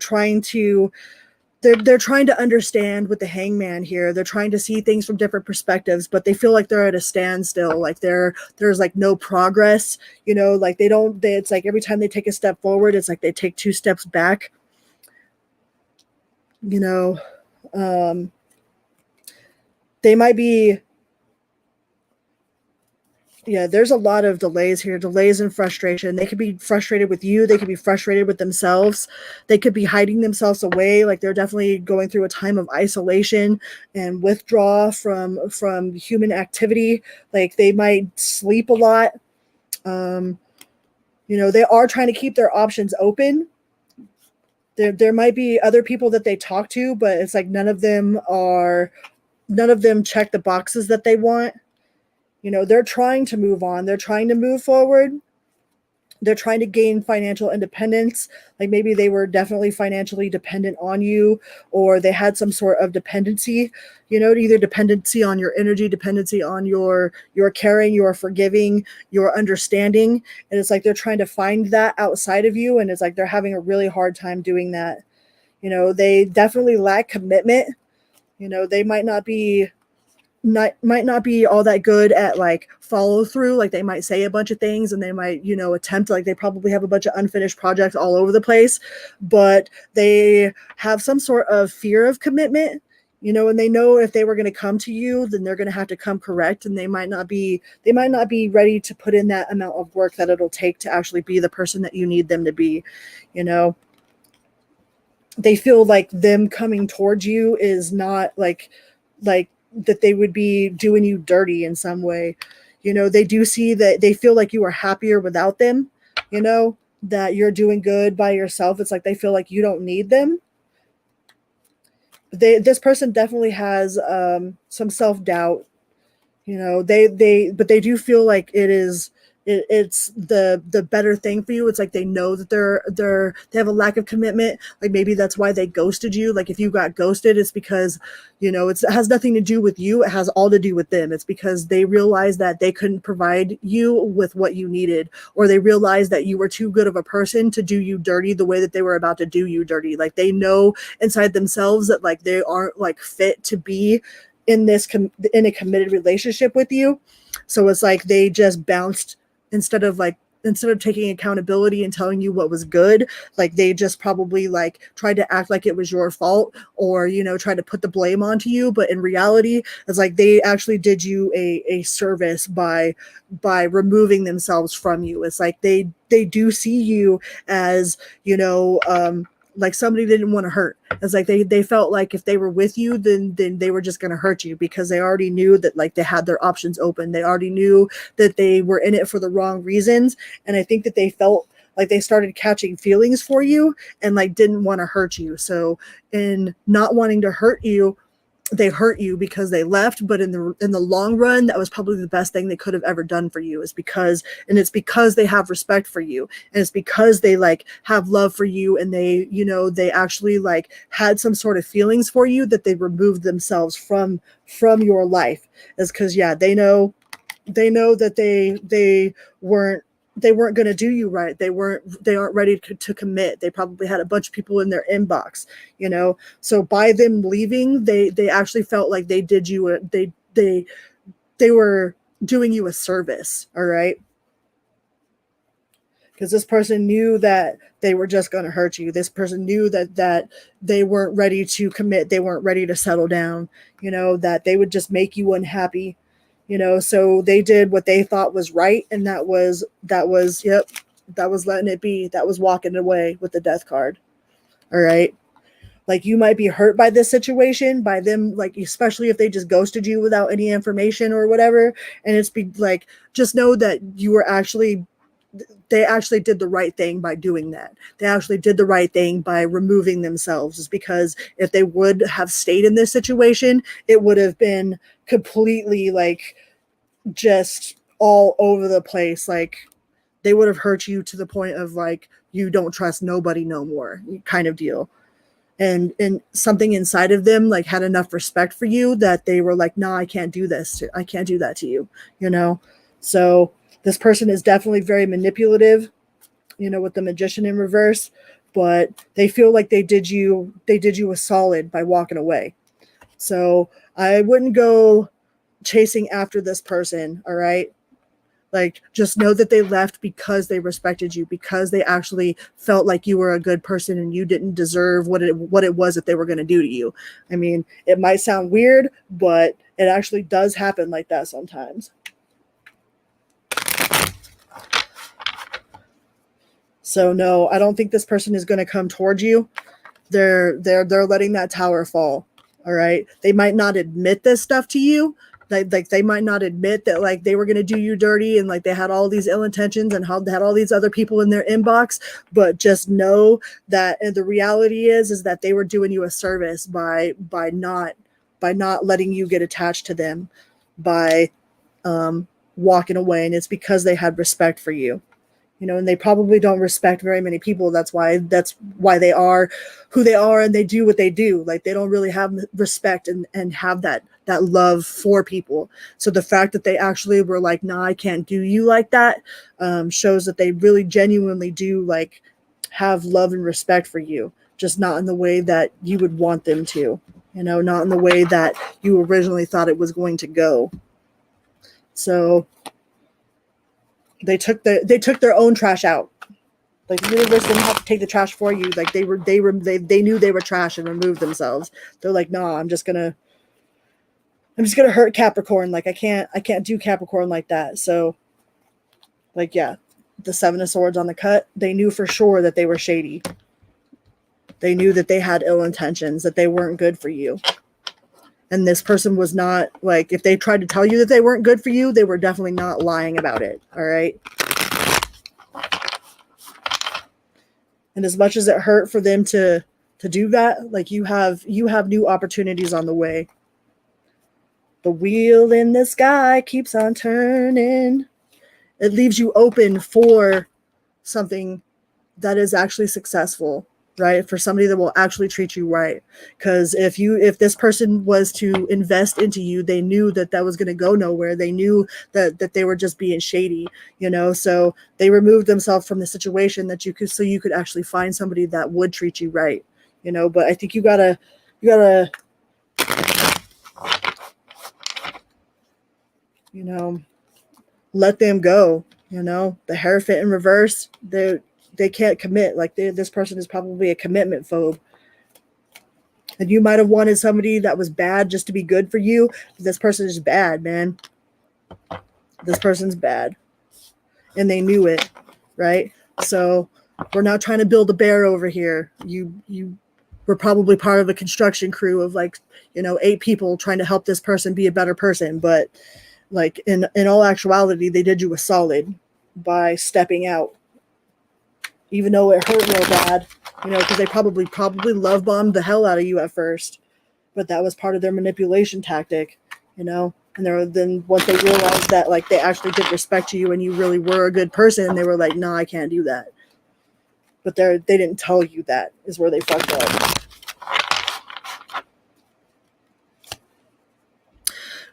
trying to understand with the Hangman here. They're trying to see things from different perspectives, but they feel like they're at a standstill. Like there's like no progress, like it's like every time they take a step forward, it's like they take 2 steps back, they might be, there's a lot of delays here, delays and frustration. They could be frustrated with you. They could be frustrated with themselves. They could be hiding themselves away. Like they're definitely going through a time of isolation and withdraw from human activity. Like they might sleep a lot. They are trying to keep their options open. There might be other people that they talk to, but it's like none of them check the boxes that they want. They're trying to move on. They're trying to move forward, they're trying to gain financial independence. Like maybe they were definitely financially dependent on you, or they had some sort of dependency, either dependency on your energy, dependency on your caring, your forgiving, your understanding. And it's like they're trying to find that outside of you, and it's like they're having a really hard time doing that. They definitely lack commitment. They might not be all that good at like follow through. Like they might say a bunch of things, and they might attempt, like they probably have a bunch of unfinished projects all over the place, but they have some sort of fear of commitment, and they know if they were going to come to you, then they're going to have to come correct, and they might not be ready to put in that amount of work that it'll take to actually be the person that you need them to be. They feel like them coming towards you is not like that they would be doing you dirty in some way. They do see that they feel like you are happier without them, that you're doing good by yourself. It's like they feel like you don't need them. This person definitely has some self-doubt. But they do feel like it's the better thing for you. It's like they know that they have a lack of commitment. Like maybe that's why they ghosted you. Like if you got ghosted, it's because it has nothing to do with you. It has all to do with them. It's because they realized that they couldn't provide you with what you needed, or they realized that you were too good of a person to do you dirty the way that they were about to do you dirty. Like they know inside themselves that like they aren't like fit to be in a committed relationship with you. So it's like they just bounced. Instead of taking accountability and telling you what was good, like they just probably like tried to act like it was your fault, or try to put the blame onto you. But in reality, it's like they actually did you a service by removing themselves from you. It's like they do see you as like somebody they didn't want to hurt. It's like they felt like if they were with you, then they were just going to hurt you, because they already knew that like they had their options open. They already knew that they were in it for the wrong reasons. And I think that they felt like they started catching feelings for you and like didn't want to hurt you. So in not wanting to hurt you, they hurt you because they left. But in the long run, that was probably the best thing they could have ever done for you, it's because they have respect for you, and it's because they like have love for you, and they actually like had some sort of feelings for you, that they removed themselves from your life. Is because they know that they weren't going to do you right. They aren't ready to commit. They probably had a bunch of people in their inbox, so by them leaving, they actually felt like they did you they were doing you a service. All right. Because this person knew that they were just going to hurt you. This person knew that they weren't ready to commit. They weren't ready to settle down, that they would just make you unhappy. So they did what they thought was right, and that was letting it be. That was walking away with the death card. All right. Like you might be hurt by this situation, by them, like especially if they just ghosted you without any information or whatever. And it's like, just know that they actually did the right thing by doing that. They actually did the right thing by removing themselves. Is because if they would have stayed in this situation, it would have been completely like just all over the place. Like they would have hurt you to the point of like, you don't trust nobody no more kind of deal. And something inside of them like had enough respect for you that they were like, no, I can't do this. I can't do that to you, So this person is definitely very manipulative, with the Magician in reverse, but they feel like they did you a solid by walking away. So I wouldn't go chasing after this person. All right. Like, just know that they left because they respected you, because they actually felt like you were a good person and you didn't deserve what it was that they were going to do to you. I mean, it might sound weird, but it actually does happen like that sometimes. So no, I don't think this person is going to come towards you. They're letting that tower fall. All right. They might not admit this stuff to you. Like they might not admit that like they were going to do you dirty and like they had all these ill intentions and had all these other people in their inbox, but just know that the reality is that they were doing you a service by not letting you get attached to them, by walking away. And it's because they had respect for you. you know, and they probably don't respect very many people. That's why they are who they are, and they do what they do. Like, they don't really have respect and have that love for people. So the fact that they actually were like, nah, I can't do you like that, shows that they really genuinely do like have love and respect for you, just not in the way that you would want them to, you know, not in the way that you originally thought it was going to go. So they took their own trash out. Like, the universe didn't have to take the trash for you. Like, they knew they were trash and removed themselves. They're like, nah, I'm just gonna hurt Capricorn. Like, I can't do Capricorn like that. So, like, yeah, the Seven of Swords on the cut, they knew for sure that they were shady. They knew that they had ill intentions, that they weren't good for you. And this person was not, like, if they tried to tell you that they weren't good for you, they were definitely not lying about it. All right. And as much as it hurt for them to do that, like, you have new opportunities on the way. The wheel in the sky keeps on turning. It leaves you open for something that is actually successful, right? For somebody that will actually treat you right. Because if this person was to invest into you, they knew that was going to go nowhere. They knew that they were just being shady, you know. So they removed themselves from the situation so you could actually find somebody that would treat you right, you know. But I think you gotta you know, let them go. You know, the Hierophant in reverse, they can't commit. Like, this person is probably a commitment phobe. And you might have wanted somebody that was bad just to be good for you. This person is bad, man. This person's bad. And they knew it, right? So we're not trying to build a bear over here. You were probably part of a construction crew of, like, you know, 8 people trying to help this person be a better person. But, like, in all actuality, they did you a solid by stepping out. Even though it hurt real bad, you know, because they probably love bombed the hell out of you at first, but that was part of their manipulation tactic, you know. And then once they realized that, like, they actually did respect you and you really were a good person, they were like, nah, I can't do that. But they didn't tell you that is where they fucked up.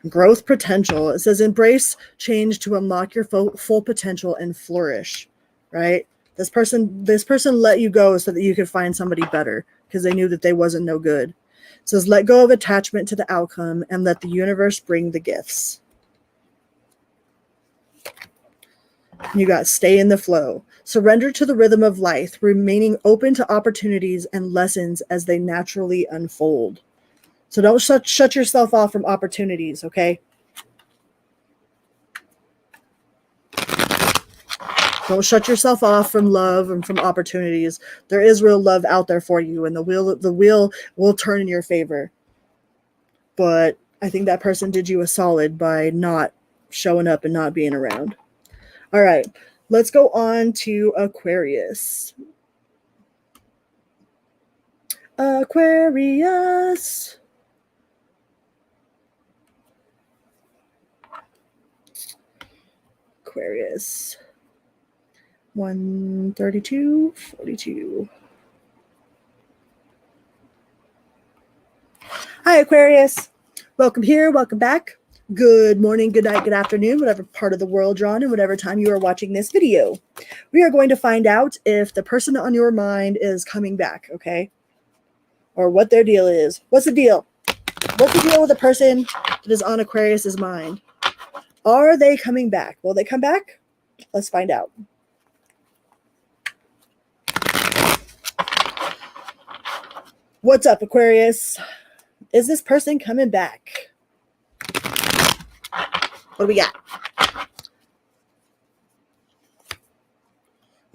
Growth potential. It says embrace change to unlock your full potential and flourish, right? This person let you go so that you could find somebody better because they knew that they wasn't no good. It says let go of attachment to the outcome and let the universe bring the gifts. You got stay in the flow. Surrender to the rhythm of life, remaining open to opportunities and lessons as they naturally unfold. So don't shut yourself off from opportunities, okay? Don't shut yourself off from love and from opportunities. There is real love out there for you, and the wheel will turn in your favor. But I think that person did you a solid by not showing up and not being around. All right, let's go on to Aquarius. Aquarius. Aquarius. 132, 42. Hi, Aquarius. Welcome here. Welcome back. Good morning, good night, good afternoon, whatever part of the world you're on and whatever time you are watching this video. We are going to find out if the person on your mind is coming back, okay? Or what their deal is. What's the deal? What's the deal with the person that is on Aquarius's mind? Are they coming back? Will they come back? Let's find out. What's up, Aquarius? Is this person coming back? What do we got?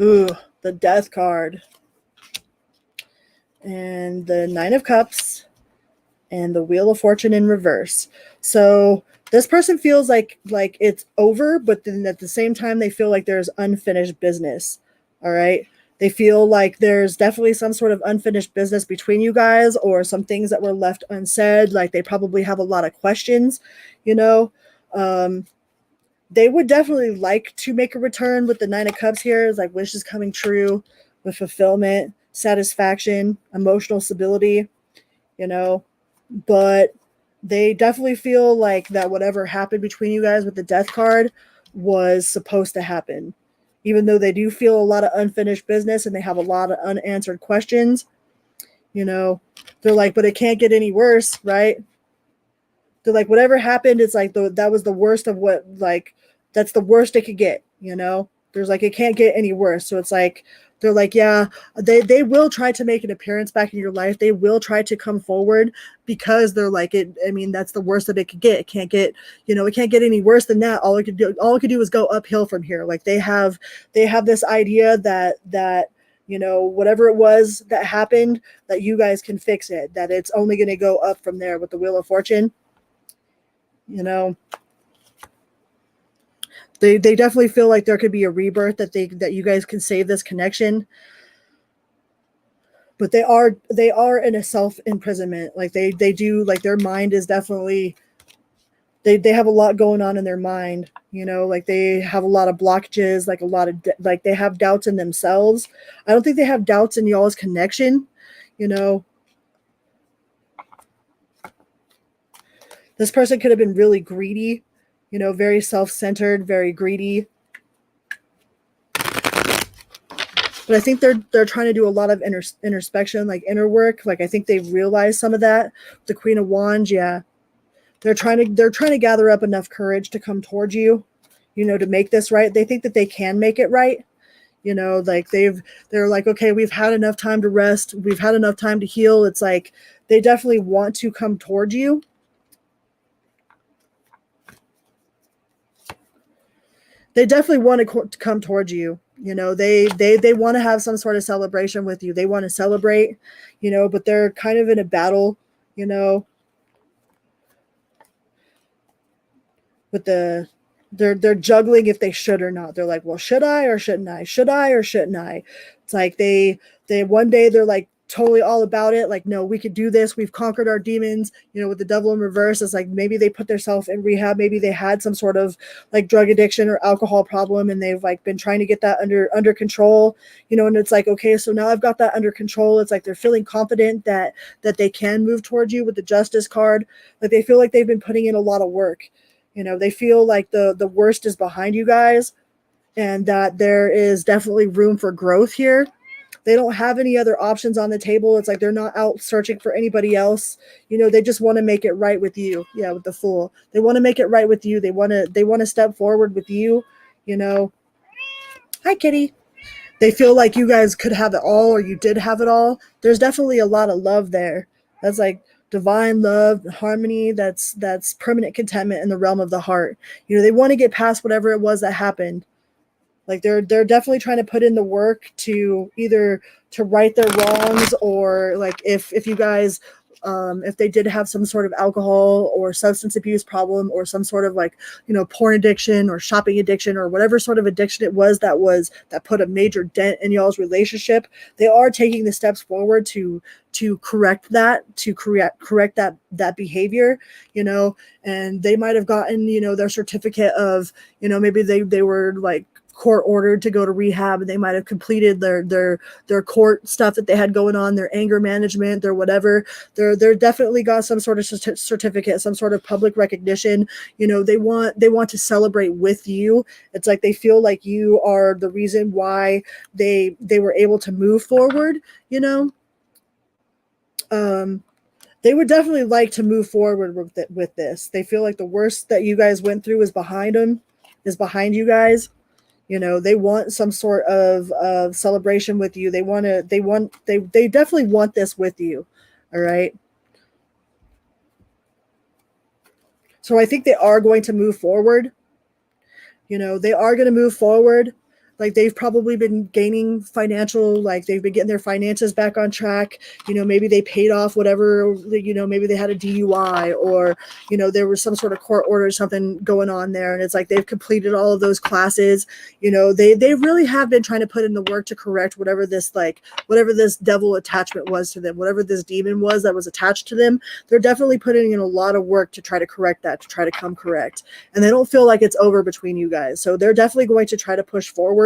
Ooh, the Death card. And the Nine of Cups. And the Wheel of Fortune in reverse. So this person feels like it's over, but then at the same time, they feel like there's unfinished business. All right. They feel like there's definitely some sort of unfinished business between you guys or some things that were left unsaid. Like they probably have a lot of questions, you know. they would definitely like to make a return with the Nine of Cups here. It's like wishes coming true with fulfillment, satisfaction, emotional stability, you know, but they definitely feel like that whatever happened between you guys with the death card was supposed to happen. Even though they do feel a lot of unfinished business and they have a lot of unanswered questions, you know, they're like, but it can't get any worse, right? They're like, whatever happened, it's like that was the worst of what, like, that's the worst it could get, you know? There's like, it can't get any worse. So it's like, they're like, yeah, they will try to make an appearance back in your life. They will try to come forward because they're like, it, I mean, that's the worst that it could get. It can't get, you know, it can't get any worse than that. All it could do is go uphill from here. Like they have this idea that, you know, whatever it was that happened, that you guys can fix it, that it's only going to go up from there with the Wheel of Fortune. You know, they definitely feel like there could be a rebirth, that you guys can save this connection, but they are in a self imprisonment. Like they do, like their mind is definitely, they have a lot going on in their mind, you know, like they have a lot of blockages, like a lot of like they have doubts in themselves. I don't think they have doubts in y'all's connection, you know. This person could have been really greedy, you know, very self-centered, very greedy. But I think they're trying to do a lot of introspection, like inner work. Like I think they realize some of that. The Queen of Wands, yeah, they're trying to gather up enough courage to come towards you, you know, to make this right. They think that they can make it right. You know, like they're like, okay, we've had enough time to rest. We've had enough time to heal. It's like they definitely want to come towards you. They definitely want to come towards you. You know, they want to have some sort of celebration with you. They want to celebrate, you know, but they're kind of in a battle, you know, with they're juggling if they should or not. They're like, well, should I or shouldn't I? Should I or shouldn't I? It's like they one day they're like totally all about it. Like, no, we could do this. We've conquered our demons, you know, with the devil in reverse. It's like maybe they put themselves in rehab. Maybe they had some sort of like drug addiction or alcohol problem and they've like been trying to get that under control, you know, and it's like, okay, so now I've got that under control. It's like they're feeling confident that they can move towards you with the Justice card. Like they feel like they've been putting in a lot of work. You know, they feel like the worst is behind you guys and that there is definitely room for growth here. They don't have any other options on the table. It's like they're not out searching for anybody else. You know, they just want to make it right with you. Yeah, with the Fool. They want to make it right with you. They want to step forward with you, you know. Hi, kitty. They feel like you guys could have it all or you did have it all. There's definitely a lot of love there. That's like divine love, harmony, that's permanent contentment in the realm of the heart. You know, they want to get past whatever it was that happened. Like they're definitely trying to put in the work to either to right their wrongs, or like if you guys if they did have some sort of alcohol or substance abuse problem or some sort of like, you know, porn addiction or shopping addiction or whatever sort of addiction it was that put a major dent in y'all's relationship, they are taking the steps forward to correct that, to correct that behavior, you know. And they might have gotten, you know, their certificate of, you know, maybe they were like court ordered to go to rehab and they might have completed their court stuff that they had going on, their anger management, their whatever. They're definitely got some sort of certificate, some sort of public recognition. You know, they want to celebrate with you. It's like they feel like you are the reason why they were able to move forward, you know. They would definitely like to move forward with this. They feel like the worst that you guys went through is behind them, is behind you guys. You know, they want some sort of celebration with you. They definitely want this with you. All right. So I think they are going to move forward. You know, they are going to move forward. Like they've probably been gaining financial, like they've been getting their finances back on track. Maybe they paid off whatever, maybe they had a DUI, or, there was some sort of court order or something going on there. And it's like they've completed all of those classes. They really have been trying to put in the work to correct whatever this devil attachment was to them, whatever this demon was that was attached to them. They're definitely putting in a lot of work to try to correct that, to try to come correct. And they don't feel like it's over between you guys. So they're definitely going to try to push forward,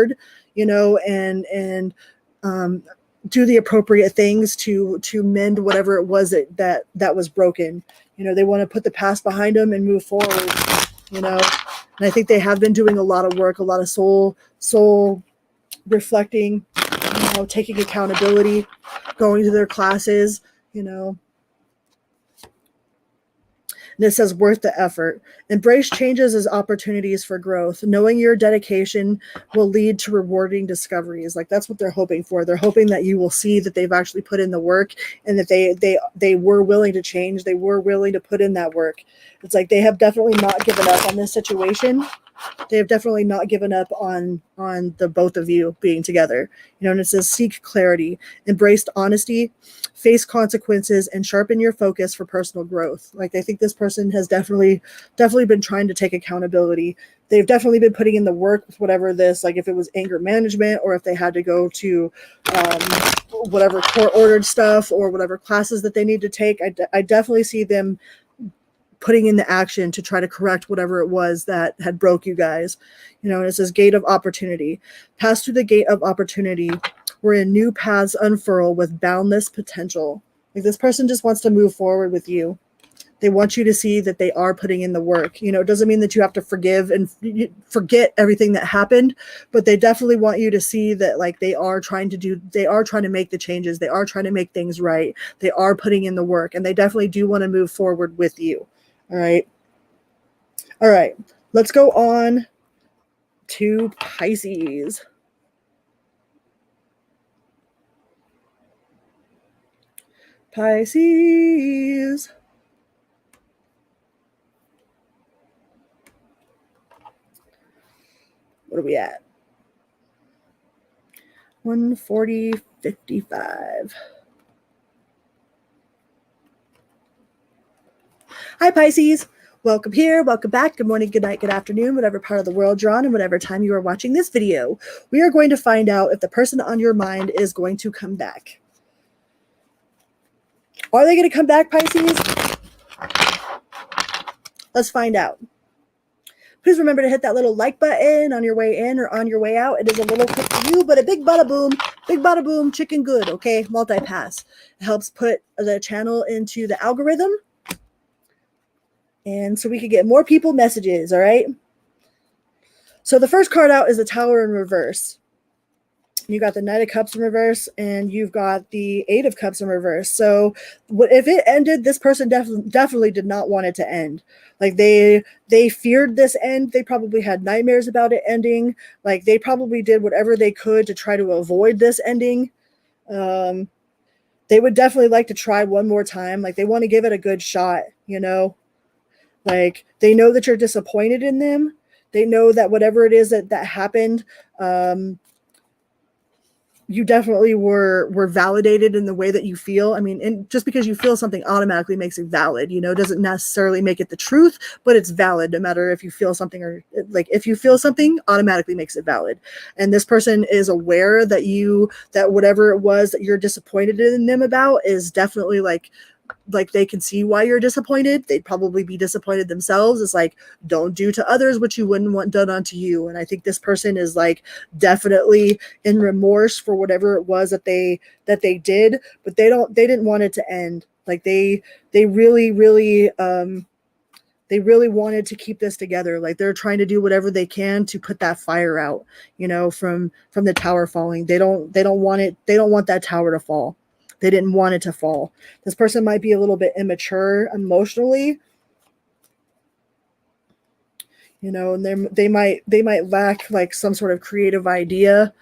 and do the appropriate things to mend whatever it was that was broken. They want to put the past behind them and move forward, and I think they have been doing a lot of work, a lot of soul reflecting, taking accountability, going to their classes, And it says worth the effort. Embrace changes as opportunities for growth. Knowing your dedication will lead to rewarding discoveries. Like that's what they're hoping for. They're hoping that you will see that they've actually put in the work, and that they were willing to change. They were willing to put in that work. It's like they have definitely not given up on this situation. They have definitely not given up on the both of you being together. And it says seek clarity, embrace honesty, face consequences, and sharpen your focus for personal growth. Like I think this person has definitely been trying to take accountability. They've definitely been putting in the work with whatever this, like if it was anger management, or if they had to go to whatever court ordered stuff, or whatever classes that they need to take. I definitely see them putting in the action to try to correct whatever it was that had broke you guys. And it says gate of opportunity. Pass through the gate of opportunity wherein new paths unfurl with boundless potential. Like this person just wants to move forward with you. They want you to see that they are putting in the work. It doesn't mean that you have to forgive and forget everything that happened, but they definitely want you to see that like they are trying to make the changes. They are trying to make things right. They are putting in the work, and they definitely do want to move forward with you. All right. Let's go on to Pisces. Pisces. What are we at? 140.55. Hi, Pisces. Welcome here. Welcome back. Good morning, good night, good afternoon, whatever part of the world you're on and whatever time you are watching this video. We are going to find out if the person on your mind is going to come back. Are they going to come back, Pisces? Let's find out. Please remember to hit that little like button on your way in or on your way out. It is a little quick for you, but a big bada boom, chicken good, okay? Multi-pass. It helps put the channel into the algorithm, and so we can get more people messages, all right? So the first card out is the Tower in reverse. You got the Knight of Cups in reverse, and you've got the Eight of Cups in reverse. So if it ended, this person definitely did not want it to end. Like they feared this end. They probably had nightmares about it ending. Like they probably did whatever they could to try to avoid this ending. They would definitely like to try one more time. Like they want to give it a good shot, Like they know that you're disappointed in them. They know that whatever it is that happened, you definitely were validated in the way that you feel. I mean, and just because you feel something automatically makes it valid, doesn't necessarily make it the truth, but it's valid no matter if you feel something, or like if you feel something automatically makes it valid. And this person is aware that whatever it was that you're disappointed in them about is definitely like they can see why you're disappointed. They'd probably be disappointed themselves. It's like, don't do to others what you wouldn't want done unto you. And I think this person is like definitely in remorse for whatever it was that they did, but they didn't want it to end. Like they really wanted to keep this together. Like they're trying to do whatever they can to put that fire out, from the tower falling. They don't want it. They don't want that tower to fall. They didn't want it to fall. This person might be a little bit immature emotionally, and they might lack like some sort of creative idea,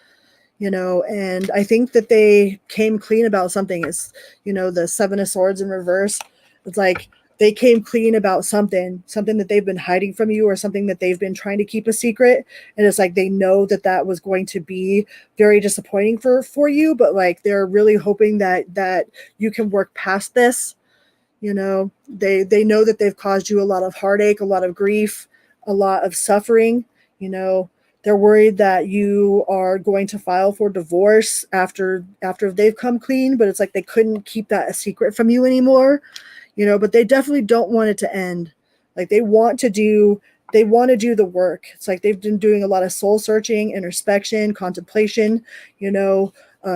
and I think that they came clean about something. Is, the Seven of Swords in reverse. It's like they came clean about something that they've been hiding from you, or something that they've been trying to keep a secret. And it's like they know that that was going to be very disappointing for you, but like they're really hoping that you can work past this. You know, they know that they've caused you a lot of heartache, a lot of grief, a lot of suffering. You know, they're worried that you are going to file for divorce after they've come clean, but it's like they couldn't keep that a secret from you anymore. You know, but they definitely don't want it to end. Like they want to do the work. It's like they've been doing a lot of soul searching, introspection, contemplation, you know,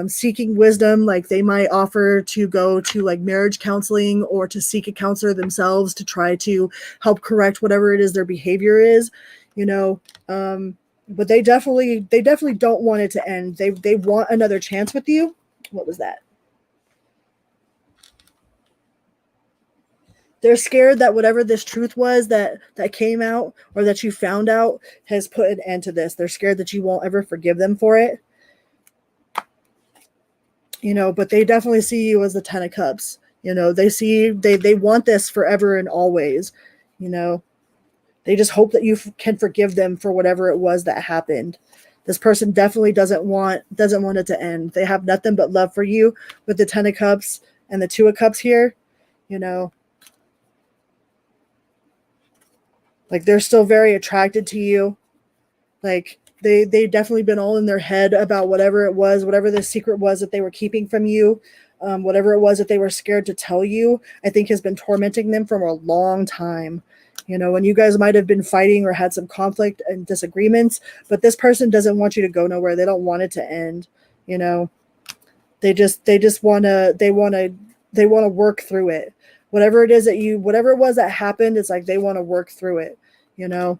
seeking wisdom. Like they might offer to go to like marriage counseling, or to seek a counselor themselves to try to help correct whatever it is their behavior is, you know. But they definitely don't want it to end. They want another chance with you. What was that? They're scared that whatever this truth was that came out, or that you found out, has put an end to this. They're scared that you won't ever forgive them for it. You know, but they definitely see you as the 10 of Cups. You know, they want this forever and always. You know, they just hope that you can forgive them for whatever it was that happened. This person definitely doesn't want it to end. They have nothing but love for you with the 10 of Cups and the 2 of Cups here. You know, like they're still very attracted to you. Like they definitely been all in their head about whatever it was, whatever the secret was that they were keeping from you, whatever it was that they were scared to tell you, I think has been tormenting them for a long time. You know, and you guys might have been fighting or had some conflict and disagreements, but this person doesn't want you to go nowhere. They don't want it to end. You know, they just want to work through it. Whatever it is whatever it was that happened, it's like they want to work through it. You know,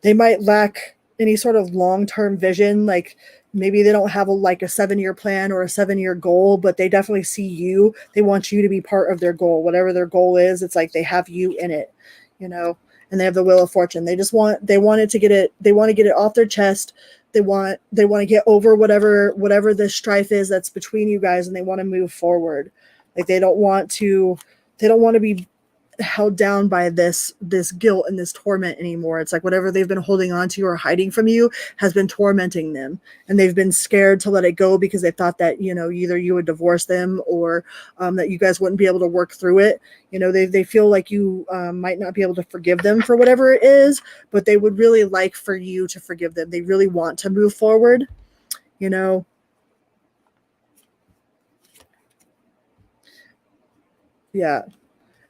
they might lack any sort of long-term vision. Like maybe they don't have a 7-year plan or a 7-year goal, but they definitely see you. They want you to be part of their goal. Whatever their goal is, it's like they have you in it, you know, and they have the Wheel of Fortune. They want to get it off their chest. They want to get over whatever the strife is that's between you guys, and they want to move forward. Like they don't want to be held down by this guilt and this torment anymore. It's like whatever they've been holding on to or hiding from you has been tormenting them, and they've been scared to let it go because they thought that, you know, either you would divorce them, or that you guys wouldn't be able to work through it. You know, they feel like you might not be able to forgive them for whatever it is, but they would really like for you to forgive them. They really want to move forward, you know. Yeah.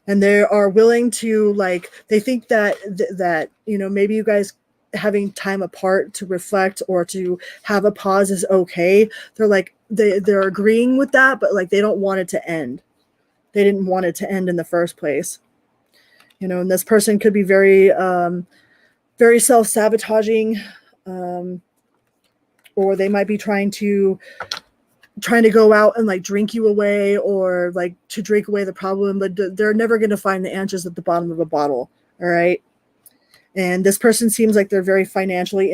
And they are willing to, like, they think that that, you know, maybe you guys having time apart to reflect or to have a pause is okay. They're like they're agreeing with that, but like they don't want it to end. They didn't want it to end in the first place. You know, and this person could be very very self-sabotaging, or they might be trying to go out and like drink you away, or like to drink away the problem, but they're never going to find the answers at the bottom of a bottle. All right. And this person seems like they're very financially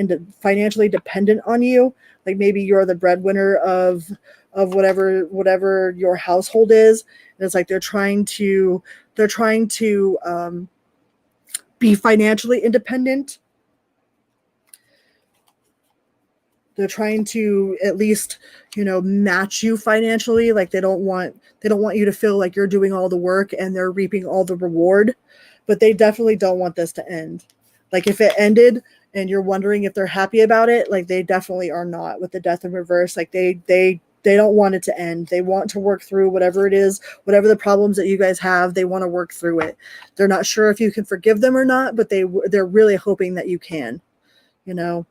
dependent on you. Like maybe you're the breadwinner of whatever your household is. And it's like they're trying to be financially independent. They're trying to at least, you know, match you financially. Like they don't want you to feel like you're doing all the work and they're reaping all the reward, but they definitely don't want this to end. Like if it ended and you're wondering if they're happy about it, like they definitely are not with the Death in reverse. Like they don't want it to end. They want to work through whatever it is, whatever the problems that you guys have, they want to work through it. They're not sure if you can forgive them or not, but they're really hoping that you can, you know.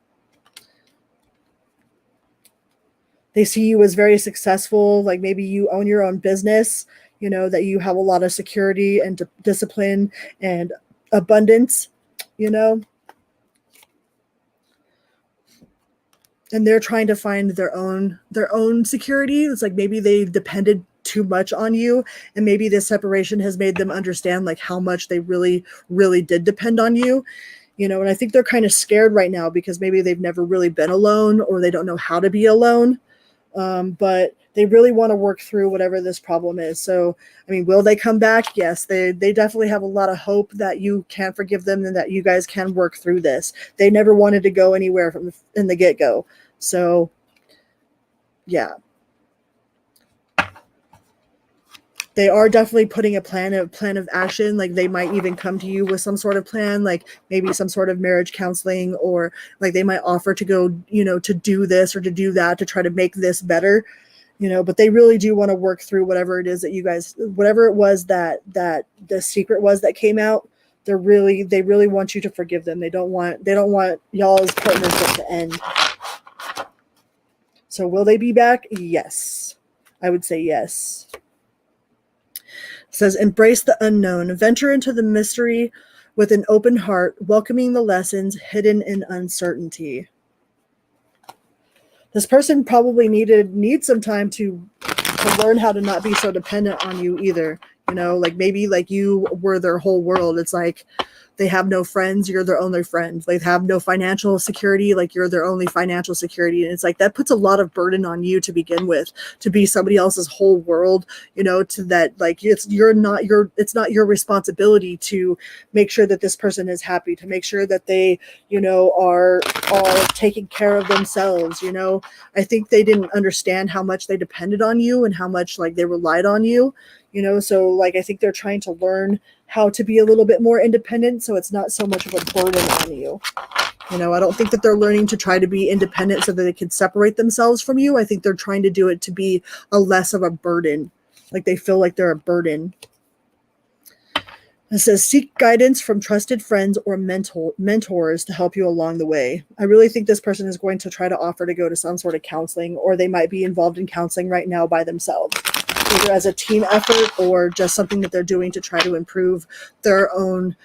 They see you as very successful, like maybe you own your own business, you know, that you have a lot of security and discipline and abundance, you know. And they're trying to find their own security. It's like maybe they depended too much on you, and maybe this separation has made them understand like how much they really, really did depend on you. You know, and I think they're kind of scared right now because maybe they've never really been alone, or they don't know how to be alone. But They really want to work through whatever this problem is. So, I mean, will they come back? Yes, they definitely have a lot of hope that you can forgive them and that you guys can work through this. They never wanted to go anywhere from in the get-go. So, yeah. They are definitely putting a plan of action. Like they might even come to you with some sort of plan, like maybe some sort of marriage counseling, or like they might offer to go, to do this or to do that to try to make this better, but they really do want to work through whatever it is that you guys, whatever it was that the secret was that came out. They really want you to forgive them. They don't want y'all's partnership to end. So will they be back? Yes. I would say yes. It says, embrace the unknown, venture into the mystery with an open heart, welcoming the lessons hidden in uncertainty. This person probably needs some time to learn how to not be so dependent on you either. Like maybe like you were their whole world. It's like they have no friends, you're their only friend. They have no financial security, like you're their only financial security. And it's like that puts a lot of burden on you to begin with, to be somebody else's whole world, to that, like it's not your responsibility to make sure that this person is happy, to make sure that they, are taking care of themselves. I think they didn't understand how much they depended on you and how much like they relied on you. So like I think they're trying to learn how to be a little bit more independent, so it's not so much of a burden on you. I don't think that they're learning to try to be independent so that they can separate themselves from you. I think they're trying to do it to be a less of a burden. Like they feel like they're a burden. It says, seek guidance from trusted friends or mentors to help you along the way. I really think this person is going to try to offer to go to some sort of counseling, or they might be involved in counseling right now by themselves, either as a team effort or just something that they're doing to try to improve their own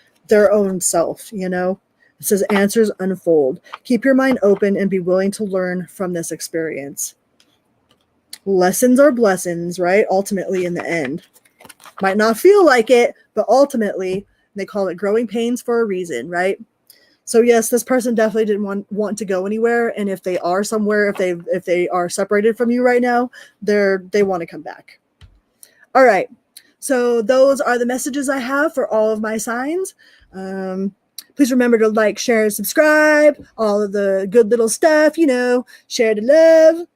self. It says, answers unfold. Keep your mind open and be willing to learn from this experience. Lessons are blessings, right? Ultimately, in the end. Might not feel like it, but ultimately, they call it growing pains for a reason, right? So yes, this person definitely didn't want to go anywhere, and if they are somewhere, if they are separated from you right now, they want to come back. All right, so those are the messages I have for all of my signs. Please remember to like, share, and subscribe, all of the good little stuff, share the love.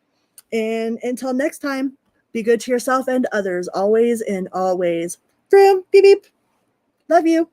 And until next time, be good to yourself and others, always and always. From beep beep. Love you.